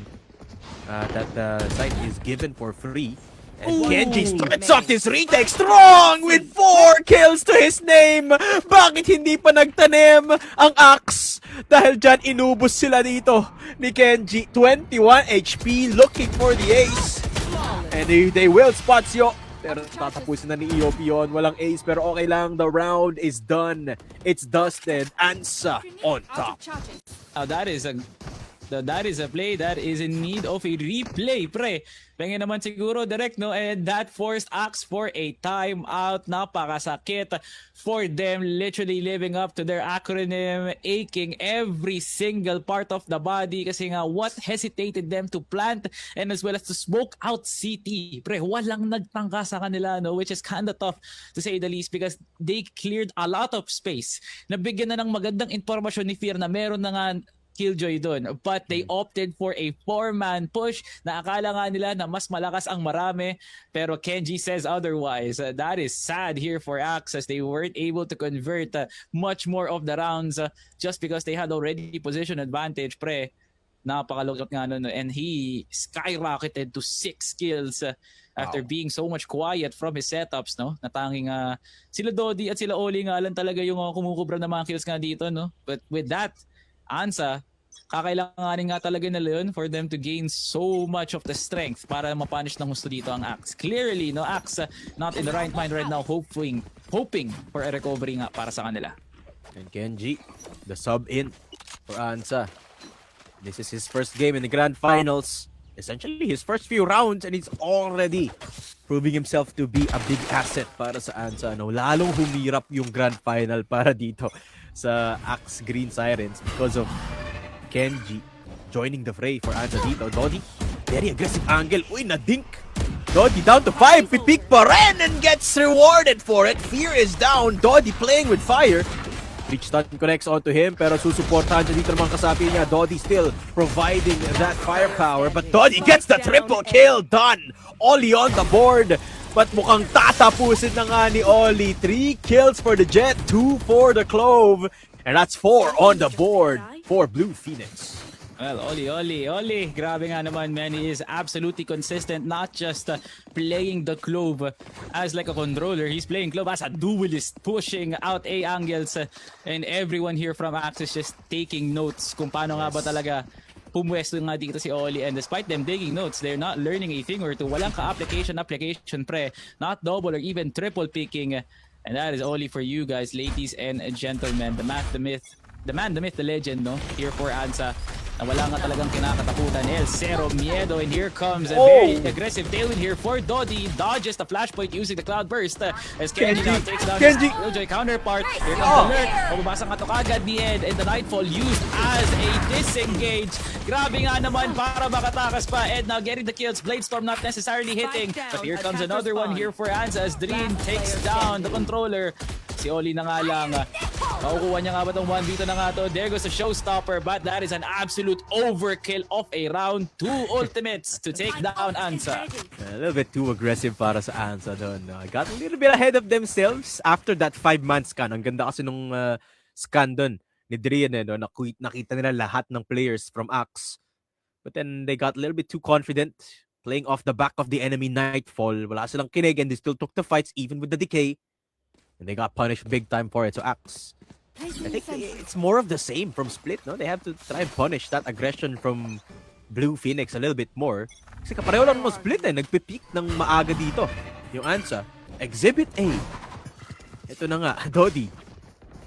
that the site is given for free. And Kenji starts off this retake strong with 4 kills to his name. Bakit hindi pa nagtanim ang Axe? Dahil dyan inubos sila dito ni Kenji. 21 HP looking for the ace. And they will spot Sio. Pero tatapusin na ni EOP yun. Walang ace pero okay lang. The round is done. It's dusted. Ansa on top. Now that is a play that is in need of a replay, pre. Pengen naman siguro direct, no? And that forced Axe for a timeout. Napakasakit for them. Literally living up to their acronym, aching every single part of the body. Kasi nga, what hesitated them to plant and as well as to smoke out CT? Pre, walang nagtangka sa kanila, no? Which is kinda tough to say the least because they cleared a lot of space. Nabigyan na ng magandang informasyon ni Fear na meron na nga Killjoy doon. But they opted for a 4-man push na akala nga nila na mas malakas ang marami. Pero Kenji says otherwise. That is sad here for Axe as they weren't able to convert much more of the rounds just because they had already position advantage. Pre, napakalukot nga nun. And he skyrocketed to 6 kills after Wow. being so much quiet from his setups, no? Natanging sila Dodi at sila Oli nga lang talaga yung kumukubra ng mga kills nga dito, no? But with that, Ansa, kakailanganin nga talaga nila yun for them to gain so much of the strength para mapunish ng gusto dito ang Axe. Clearly, no, Axe not in the right mind right now, hoping for a recovery nga para sa kanila. And Kenji, the sub in for Ansa. This is his first game in the Grand Finals. Essentially, his first few rounds, and he's already proving himself to be a big asset para sa Ansa. No? Lalong humirap yung Grand Final para dito sa Axe Green Sirens because of Kenji joining the fray for Ansa dito. Dodi, very aggressive angle. Uy, na-dink. Dodi down to 5. Pipik pa rin and gets rewarded for it. Fear is down. Dodi playing with fire. Reach stun connects onto him pero susuportahan siya dito ng mga kasapi niya. Dodi still providing that firepower but Dodi gets the triple kill done. Oli on the board but mukhang tatapusin na nga ni Oli. 3 kills for the Jet, 2 for the Clove and that's 4 on the board for Blue Phoenix. Well, Oli. Grabe nga naman, man. He is absolutely consistent, not just playing the Clove as like a controller. He's playing Clove as a duelist, pushing out A angles. And everyone here from Axe is just taking notes kung paano nga ba talaga pumwesto nga dito si Oli. And despite them taking notes, they're not learning a thing or two. Walang ka-application pre. Not double or even triple picking. And that is Oli for you guys, ladies and gentlemen. The man, the myth, the legend, no? Here for Ansa. Na wala nga talagang kinakatakutan. El Cero Miedo, and here comes a very aggressive tailwind here for Dodi. Dodges the flashpoint using the cloud burst as Kenji now takes down his Killjoy counterpart. Here comes the lurk. Mababasa nga to kagad ni Ed, and the Nightfall used as a disengage. Grabe nga naman para makatakas pa. Ed now getting the kills. Bladestorm not necessarily hitting. But here comes another one here for Ansa as Dream takes down the controller. Si Oli na nga lang. Makukuha niya nga ba itong 1v2 na nga to? There goes the showstopper, but that is an absolute overkill of a round. 2 ultimates to take down Ansa. A little bit too aggressive para sa Ansa doon. Got a little bit ahead of themselves after that 5-man scan. Ang ganda kasi nung scan doon ni Drian. No? Nakita nila lahat ng players from Axe. But then they got a little bit too confident. Playing off the back of the enemy Nightfall. Wala silang kinig and they still took the fights even with the decay. And they got punished big time for it. So Axe, I think it's more of the same from Split, no? They have to try and punish that aggression from Blue Phoenix a little bit more. Kasi kapareho lang ng Split nagpipeak ng maaga dito. Yung Ansa, Exhibit A. Ito na nga, Dodi.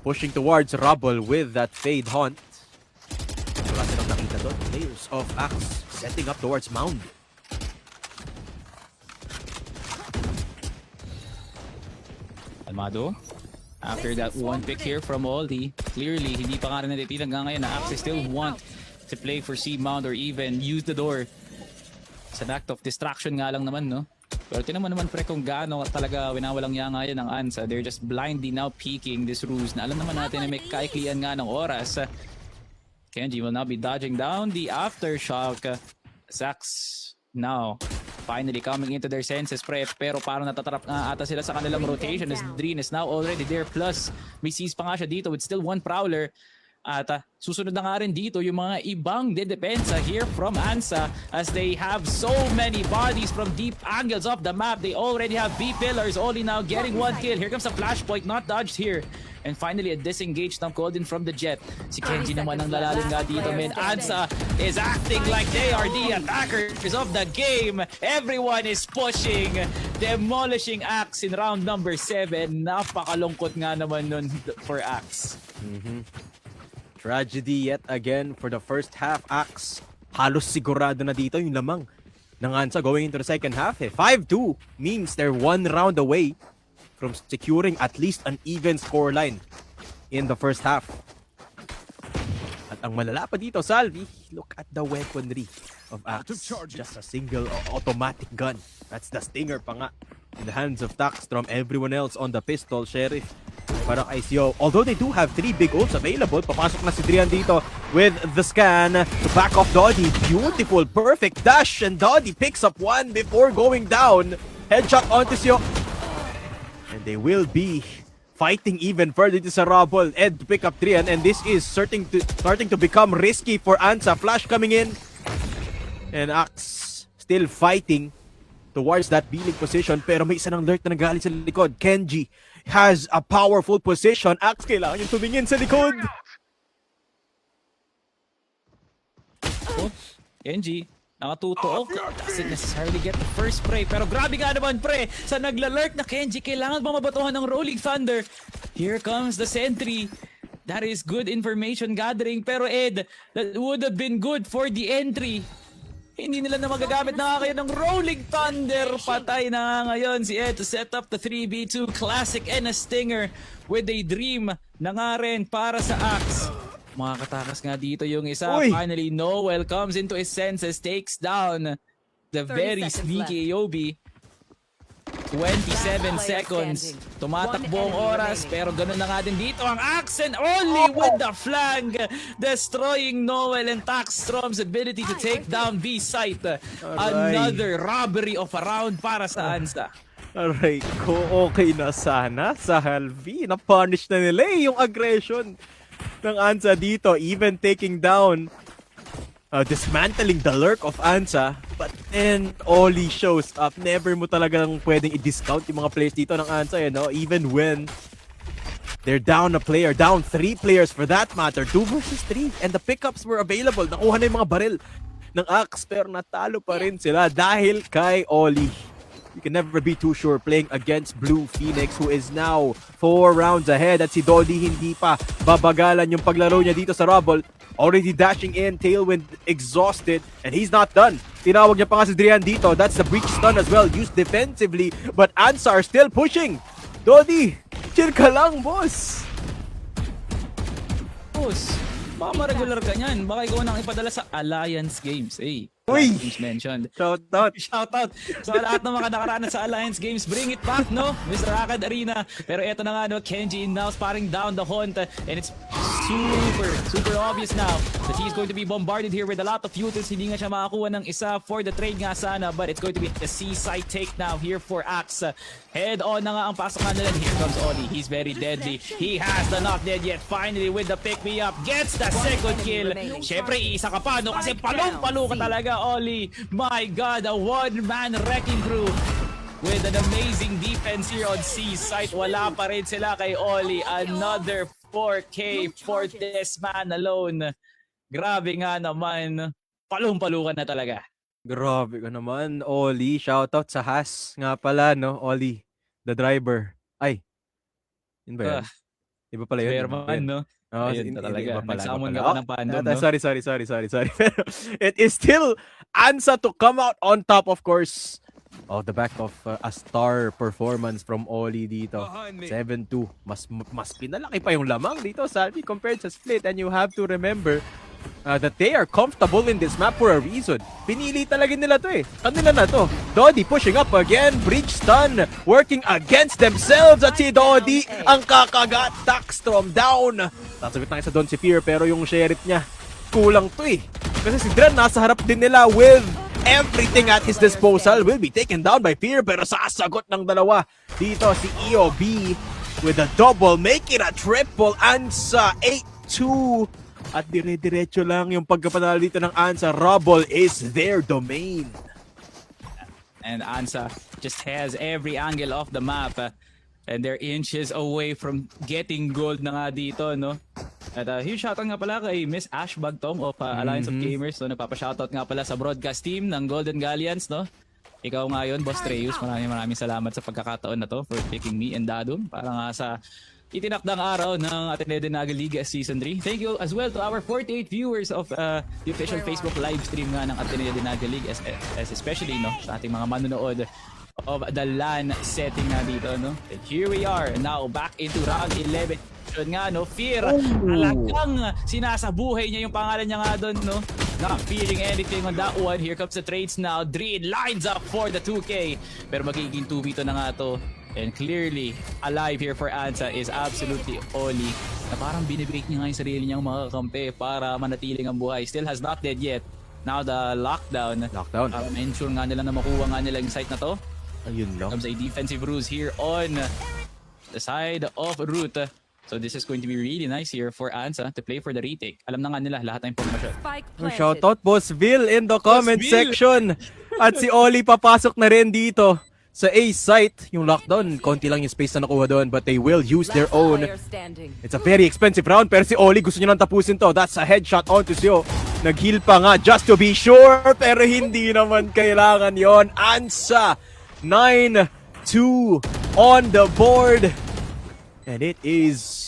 Pushing towards Rubble with that Fade Haunt. Wala silang nakita doon. Players of Axe setting up towards Mound. Almado, after that one pick here from Oli, clearly hindi pa nga rin natitilang nga ngayon na Axe still want to play for C Mount or even use the door. It's an act of distraction nga lang naman, no? Pero tinan mo naman pre kung gaano talaga winawalang niya nga yan ng Ansa. They're just blindly now peeking this ruse na alam naman natin na may kaiklian nga ng oras. Kenji will now be dodging down the aftershock. Axe now finally coming into their senses, pre. Pero parang natatrap nga ata sila sa kanilang rotation as Dreen is now already there. Plus, may seize pa nga siya dito with still one Prowler. At susunod na nga rin dito yung mga ibang dedepensa here from Ansa as they have so many bodies from deep angles of the map. They already have B pillars, only now getting one kill. Here comes a flashpoint, not dodged here. And finally, a disengaged ng Coldin from the Jet. Si Kenji naman ang lalalim nga dito, man. Ansa is acting like they are the attackers of the game. Everyone is pushing, demolishing Axe in round number 7. Napakalungkot nga naman nun for Axe. Tragedy yet again for the first half. Axe, halos sigurado na dito yung lamang ng Ansa going into the second half. 5-2 means they're one round away from securing at least an even scoreline in the first half. At ang malala pa dito, Salvi, look at the weaponry of Axe. Just a single automatic gun. That's the stinger pa nga in the hands of Taxstrom. Everyone else on the pistol, Sheriff. Para kay ICO. Although they do have 3 big ults available, papasok na si Drian dito with the scan to back off Dodi. Beautiful, perfect dash, and Dodi picks up one before going down. Headshot onto Sio. And they will be fighting even further to Sarabol. Ed to pick up Drian, and this is starting to become risky for Ansa. Flash coming in. And Axe still fighting towards that B-Link position. Pero may isa ng lurk na nagaling sa likod. Kenji has a powerful position. Axe, kailangan yung tumingin sa likod. Oh, Kenji, nakatuto. Doesn't necessarily get the first spray. Pero grabe nga naman, pre. Sa naglalurk na Kenji, kailangan ba mabatuhan ng Rolling Thunder? Here comes the sentry. That is good information gathering. Pero Ed, that would have been good for the entry. Hindi nila na magagamit na kayo ng Rolling Thunder. Patay na nga ngayon si Ed to set up the 3v2 classic and a stinger with a dream na nga rin para sa Axe. Makakatakas nga dito yung isa. Uy! Finally, Noel comes into his senses, takes down the 30 very seconds sneaky Ayobi. 27 seconds. Tumatakbo ang oras, pero ganun na nga din dito ang Axe and only with the flank, destroying Noel and Taxstrom's ability to take down B-site. Another robbery of a round para sa Ansa. Aray ko, okay na sana sa Halvi. Na-punish na nila yung aggression ng Ansa dito, even taking down, dismantling the lurk of Ansa. But then, Oli shows up. Never mo talagang pwedeng i-discount yung mga players dito ng Ansa, you know? Even when they're down a player, down 3 players for that matter, 2 versus 3. And the pickups were available. Nakuha na yung mga baril ng Axe, pero natalo pa rin sila dahil kay Oli. You can never be too sure playing against Blue Phoenix, who is now 4 rounds ahead. At si Dodi hindi pa babagalan yung paglaro niya dito sa Rubble. Already dashing in, Tailwind exhausted, and he's not done. Tinawag niya pa nga si Drian dito. That's the breach stun as well, used defensively. But Ansar still pushing. Dodi, chill ka lang, boss. Boss, baka ma-regular ka niyan. Baka ikaw nang ipadala sa Alliance Games. Eh, Uy! Alliance Games mentioned. Shout out. Shoutout sa lahat ng mga nakaranas sa Alliance Games. Bring it back, no? Mr. Akad Arena. Pero eto na nga, no? Kenji now sparring down the hunt. And it's super obvious now that he's going to be bombarded here with a lot of utils. Hindi nga siya makakuha ng isa for the trade nga sana. But it's going to be a C-side take now here for Axe. Head on na nga ang pasokan nila. Here comes Oli. He's very deadly. He has the not dead yet. Finally with the pick me up. Gets the second kill. Syempre, iisa ka pa, no? Kasi palong-palo ka talaga, Oli. My God, a one-man wrecking crew. With an amazing defense here on C site. Wala pa rin sila kay Oli. Another 4K for this man alone. Grabe nga naman. Palong-palo ka na talaga. Grabe ka naman, Oli. Shoutout sa Has nga pala, no? Oli, the driver. Ay, yun ba yan? Iba pala yun. Superman, no? Oh, Ayun na talaga. iba pala, Nagsamon iba ka pala. pa ng fandom, no? Sorry. Pero it is still Ansa to come out on top, of course. Oh, the back of a star performance from Oli dito. 7-2. Mas pinalaki pa yung lamang dito, Salvi, compared sa split. And you have to remember that they are comfortable in this map for a reason. Pinili talaga nila to eh. Kanila na to. Dodi pushing up again. Breach stun. Working against themselves. At si Dodi ang kakagat. Taxstrom down. Sasagot na isa doon si Fear, pero yung sheriff niya kulang to eh. Kasi si Dran nasa harap din nila with everything at his disposal. Will be taken down by Fear, pero sasagot ng dalawa. Dito si EOB with a double, make it a triple. Ansa 8-2. At dire-diretso lang yung pagkapanalo dito ng Ansa. Rubble is their domain. And Ansa just has every angle of the map. And they're inches away from getting gold na nga dito, no? At huge shoutout nga pala kay Miss Ash Bagtong of Alliance of Gamers. So nagpapa-shoutout nga pala sa broadcast team ng Golden Galleons, no? Ikaw nga yun, Boss Treyus. Maraming salamat sa pagkakataon na to for picking me and Dadum para nga sa itinakdang araw ng Ateneo de Naga League Season 3. Thank you as well to our 48 viewers of the official Facebook live stream nga ng Ateneo de Naga League, as especially, no, sa ating mga manonood of the LAN setting na dito, no? And here we are now back into round 11. Yun nga, no? Fear, talagang sinasabuhay niya yung pangalan niya nga doon, no? Not feeling anything on that one. Here comes the trades now. Dreed lines up for the 2K. Pero magiging 2v2 na nga to. And clearly, alive here for Ansa is absolutely Oli. Na parang binibreak niya nga yung sarili niyang mga kampe para manatiling ang buhay. Still has not dead yet. Now the lockdown. Para ma-ensure nga nila na makuha nga nila yung site na to. Ayun lang. Comes a defensive ruse here on the side of Root. So this is going to be really nice here for Ansa to play for the retake. Alam na nga nila lahat ng information. Spike planted. Shoutout Boss Bill in the comment Bill! section. At si Oli papasok na rin dito sa A site. Yung lockdown, konti lang yung space na nakuha doon, but they will use their own. It's a very expensive round, pero si Oli gusto niya nang tapusin to. That's a headshot onto Sio. Nag-heal pa nga just to be sure, pero hindi naman kailangan yon. Ansa, 9-2 on the board. And it is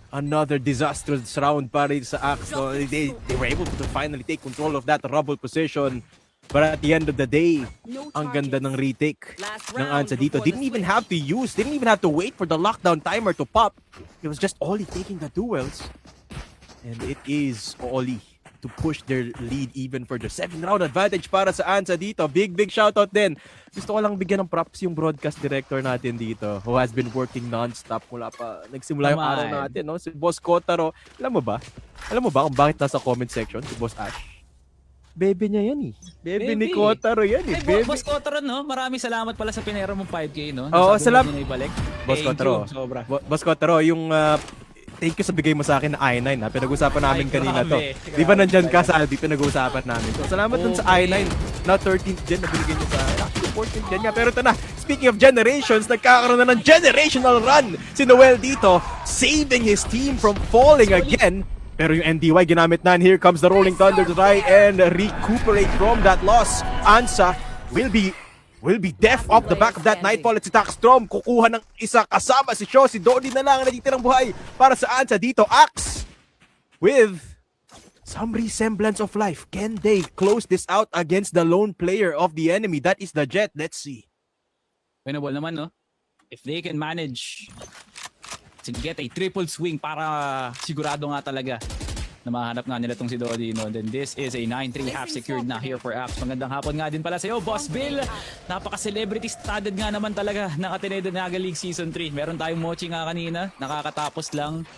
another disastrous round para sa Axe. So they were able to finally take control of that rubble position. But at the end of the day, ang ganda ng retake ng Ansa dito. Didn't even have to wait for the lockdown timer to pop. It was just Oli taking the duels. And it is Oli to push their lead even further. 7-round advantage para sa Ansa dito. Big shoutout din. Gusto ko lang bigyan ng props yung broadcast director natin dito who has been working non-stop mula pa nagsimula yung araw natin. No? Si Boss Kotaro. Alam mo ba kung bakit nasa comment section si Boss Ash? Bebe niya yan eh. Bebe ni Kotaro yan eh. Ay, Boss Kotaro, no? Maraming salamat pala sa pinera mong 5K, no? Oo, salamat. Boss Kotaro. Boss Kotaro, yung thank you sa bigay mo sa akin na i9 ha. Pinag-usapan namin kanina to. Di ba nandyan ka sa Albi? Pinag-usapan namin to. Salamat dun sa i9 na 13th gen na binigay niyo sa akin. Actually 14th gen nga. Pero ito na, speaking of generations, nagkakaroon na ng generational run si Noel dito, saving his team from falling again. Pero yung NDY ginamit na, and here comes the Rolling Thunder to try and recuperate from that loss. Ansa will be deaf off the back of that Nightfall at si Taxstrom. Kukuha ng isa kasama si Sho. Si Dodi na lang ang natitirang buhay para sa Ansa dito. Axe with some resemblance of life. Can they close this out against the lone player of the enemy? That is the Jet. Let's see. Winnable naman, no? If they can manage to get a triple swing para sigurado nga talaga na mahanap nga nila tong si Dodi, no? Then this is a 9-3 half secured na here for Axe. Magandang hapon nga din pala sa iyo, Boss Bill. Napaka-celebrity studded nga naman talaga ng Ateneo de Naga League Season 3. Meron tayong mochi nga kanina, nakakatapos lang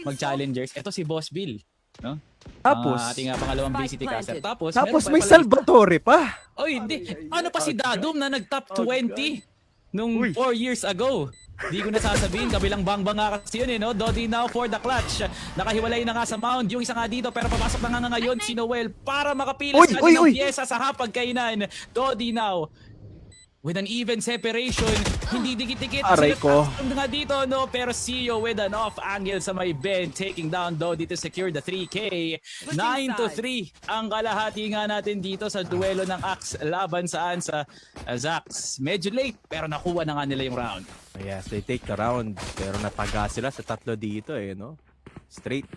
mag-challengers. Ito si Boss Bill, no? Tapos, ating pangalawang VCT caster. Tapos may Salvatore pa. Oy, hindi. Ano pa si Dadum na nag-top 20 nung 4 years ago? Di ko na sasabihin, kabilang bang nga kasi yun eh, no? Dodi now for the clutch. Nakahiwalay na nga sa mound, yung isa nga dito, pero papasok na nga ngayon si Noel para makapilas sa ng pyesa sa hapagkainan. Dodi now with an even separation, hindi dikit-dikit. Aray ko. Nga dito, no? Pero Sio with an off angle sa may bend, taking down Dodi to secure the 3K. 9-3 ang kalahati nga natin dito sa duelo ng Axe laban sa Ansa. Zax, medyo late, pero nakuha na nga nila yung round. Yes, they take the round, pero nataga sila sa tatlo dito eh, no? Straight.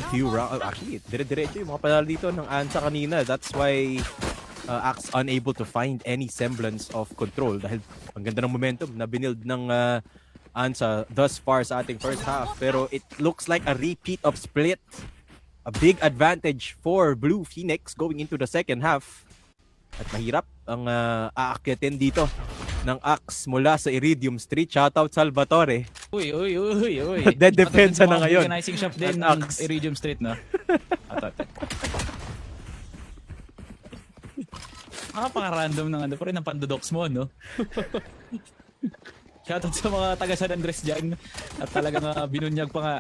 Few round, actually, dire-diretso yung mga panalo dito ng Ansa kanina. That's why Axe unable to find any semblance of control dahil ang ganda ng momentum na binild ng Ansa thus far sa ating first half. Pero it looks like a repeat of split. A big advantage for Blue Phoenix going into the second half. At mahirap ang aakyatin dito ng Axe mula sa Iridium Street. Shoutout Salvatore. Uy. Dead depensa na ngayon. Organizing shop din ng Iridium Street, no? Napaka-random ng ano, pero ng pandodox mo, no? Shoutout sa mga taga San Andres dyan. At talagang binunyag pa nga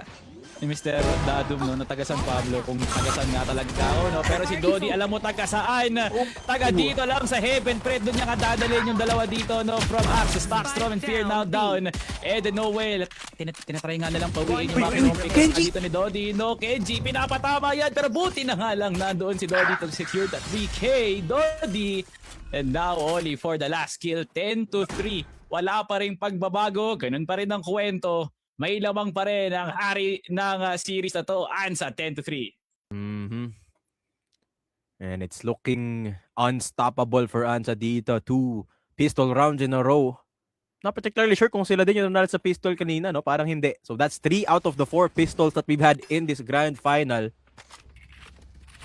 ni Mr. Dadum, no, na taga San Pablo, kung taga San nga talaga ako, no? Pero si Dodi, alam mo taga saan? Taga dito lang sa Heaven, pre. Doon niya nga dadalhin yung dalawa dito, no? From Axe, Stockstrom and Fear now down. Eden Noel, tinatry nga nalang pawiin yung mga kinompikas dito ni Dodi, no? Kenji, pinapatama yan, pero buti na nga lang nandoon si Dodi to secure that 3K. Dodi, and now only for the last kill, 10-3. Wala pa rin pagbabago, ganun pa rin ang kwento. May lamang pa rin ang hari ng series na to, Ansa 10-3. And it's looking unstoppable for Ansa dito. 2 pistol rounds in a row. Not particularly sure kung sila din yung nanalo sa pistol kanina, no? Parang hindi. So that's 3 out of the 4 pistols that we've had in this grand final.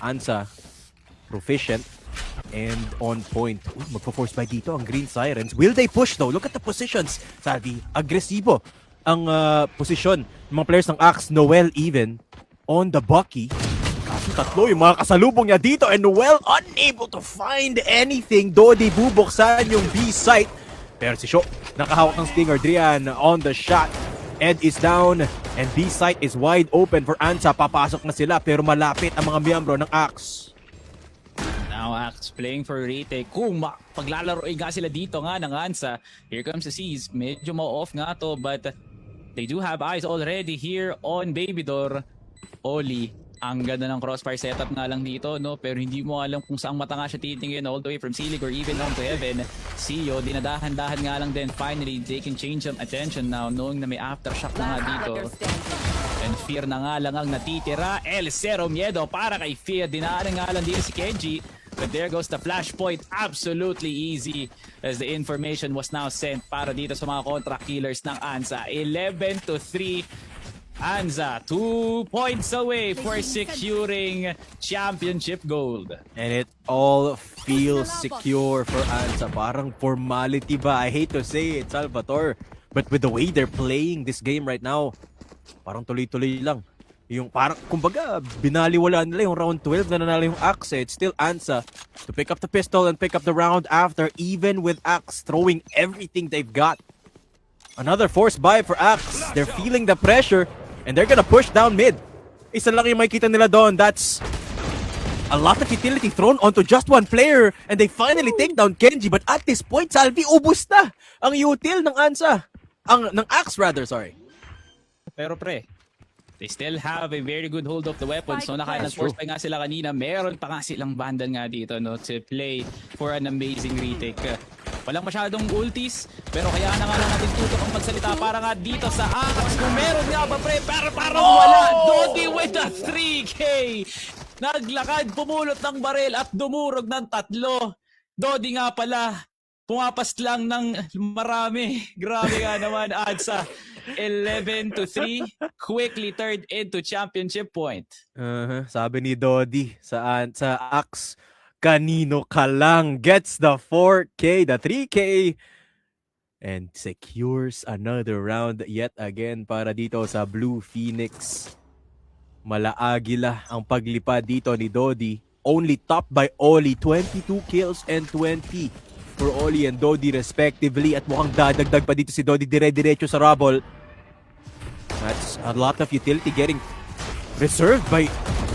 Ansa, proficient and on point. Magpo-force by dito ang Green Sirens. Will they push though? Look at the positions. Sabi, agresibo ang posisyon ng mga players ng Axe. Noel even on the Bucky. Kaso tatlo yung mga kasalubong niya dito, and Noel unable to find anything. Dodi bubuksan yung B site, pero si Sho nakahawak ng Stinger. Drian on the shot. Ed is down and B site is wide open for Ansa. Papasok na sila pero malapit ang mga miyembro ng Axe. Now Axe playing for retake. Kung paglalaroin nga sila dito nga ng Hansa, here comes the Seas. Medyo ma-off nga to, but they do have eyes already here on Babydor. Oli, ang ganda ng crossfire setup nga lang dito, no? Pero hindi mo alam kung saan mata nga siya titingin all the way from Silig or even on to Heaven. Sio, dinadahan-dahan nga lang din. Finally, they can change some attention now knowing na may aftershock na nga dito. And Fear na nga lang ang natitira. El Cero Miedo para kay Fear. Dinaanan nga lang dito si Kenji. But there goes the flashpoint. Absolutely easy as the information was now sent para dito sa mga contract killers ng Ansa. 11-3. Anza, 2 points away for securing championship gold. And it all feels secure for Ansa. Parang formality ba? I hate to say it, Salvatore. But with the way they're playing this game right now, parang tuloy-tuloy lang. Yung parang, kumbaga, binaliwala nila yung round 12 na nanalo yung Axe. It's still Ansa to pick up the pistol and pick up the round after, even with Axe throwing everything they've got. Another forced buy for Axe. They're feeling the pressure. And they're gonna push down mid. Isa lang yung makikita nila doon. That's a lot of utility thrown onto just one player. And they finally take down Kenji. But at this point, Salvi, ubus na ang util ng Ansa. Ng Axe rather, sorry. Pero pre, they still have a very good hold of the weapons. So naka-force pa nga sila kanina. Meron pa nga silang Vandal nga dito, no, to play for an amazing retake. Walang masyadong ultis, pero kaya na nga lang natin tutok ang magsalita para nga dito sa Axe. Kung meron nga ba pre, pero parang wala. Dodi with a 3K. Naglakad, pumulot ng baril at dumurog ng 3. Dodi nga pala, pumapas lang ng marami. Grabe nga naman, Adsa. 11-3, quickly turned into championship point. Sabi ni Dodi sa Axe, kanino ka lang gets the 4K, the 3K, and secures another round yet again para dito sa Blue Phoenix. Malaagila ang paglipad dito ni Dodi. Only topped by Oli, 22 kills and 20 for Oli and Dodi respectively. At mukhang dadagdag pa dito si Dodi dire-diretso sa rubble. That's a lot of utility getting reserved by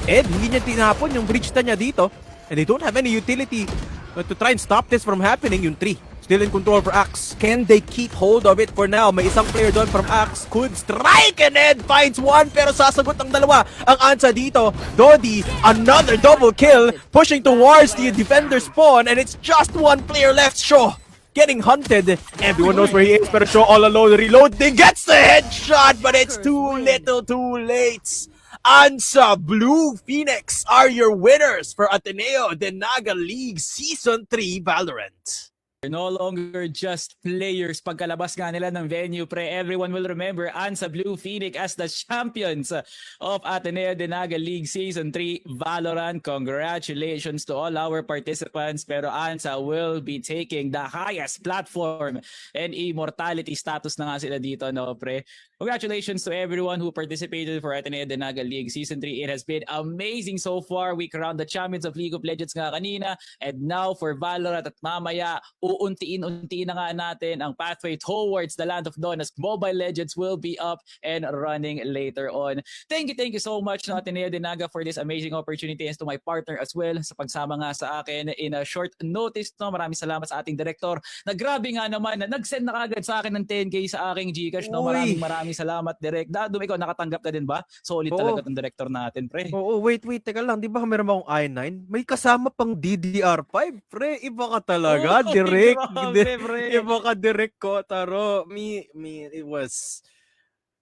Ed. Hindi niya tinapon yung bridge na niya dito. And they don't have any utility to try and stop this from happening. Yung 3 still in control for Axe. Can they keep hold of it for now? May isang player doon from Axe. Could strike and Ed finds one pero sasagot ang dalawa. Ang Ansa dito, Dodi, another double kill. Pushing towards the defender spawn and it's just one player left. Shaw getting hunted. Everyone knows where he is pero Shaw all alone. Reloading, gets the headshot but it's too little too late. Ansa Blue Phoenix are your winners for Ateneo de Naga League Season 3 Valorant. They're no longer just players. Pagkalabas nga nila ng venue, pre, everyone will remember Ansa Blue Phoenix as the champions of Ateneo de Naga League Season 3 Valorant. Congratulations to all our participants. Pero Ansa will be taking the highest platform and immortality status na nga sila dito, no, pre. Congratulations to everyone who participated for Ateneo de Naga League Season 3. It has been amazing so far. We crowned the champions of League of Legends nga kanina. And now for Valorant at mamaya, uuntiin-untiin na nga natin ang pathway towards the Land of Dawn as Mobile Legends will be up and running later on. Thank you so much na Ateneo de Naga for this amazing opportunity and to my partner as well sa pagsama nga sa akin in a short notice. No? Maraming salamat sa ating director na grabe nga naman na nag-send na kagad sa akin ng 10K sa aking Gcash. No? Maraming salamat, Direk. Dado, ikaw nakatanggap ka din ba? Solid talaga ng director natin, pre. Oo, wait, teka lang. Di ba meron akong i9? May kasama pang DDR5, pre. Iba ka talaga, Direk. Grabe, pre. Iba ka, Direk ko. Taro, it was...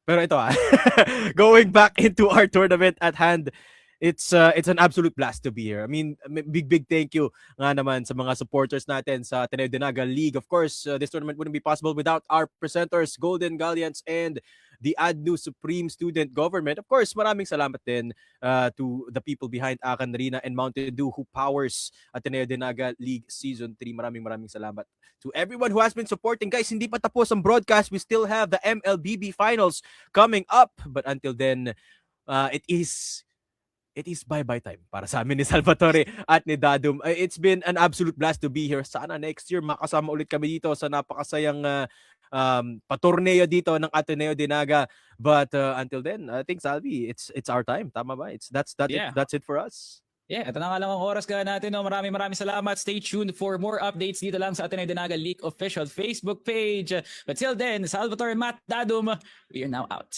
Pero ito going back into our tournament at hand, it's an absolute blast to be here. I mean, big thank you nga naman sa mga supporters natin sa Ateneo de Naga League. Of course, this tournament wouldn't be possible without our presenters, Golden Galleons and the ADNU Supreme Student Government. Of course, maraming salamat din to the people behind Akan Arena and Mountain Dew who powers Ateneo de Naga League Season 3. Maraming salamat to everyone who has been supporting. Guys, hindi pa tapos ang broadcast. We still have the MLBB Finals coming up. But until then, it is bye-bye time para sa amin ni Salvatore at ni Dadum. It's been an absolute blast to be here. Sana next year makasama ulit kami dito sa napakasayang patorneo dito ng Ateneo de Naga. But until then, I think Salvi, it's our time. Tama ba? That's it for us. Yeah, ito na nga lang ang oras ka natin. No? Maraming salamat. Stay tuned for more updates dito lang sa Ateneo Dinaga League official Facebook page. But till then, Salvatore Matt Dadum, we are now out.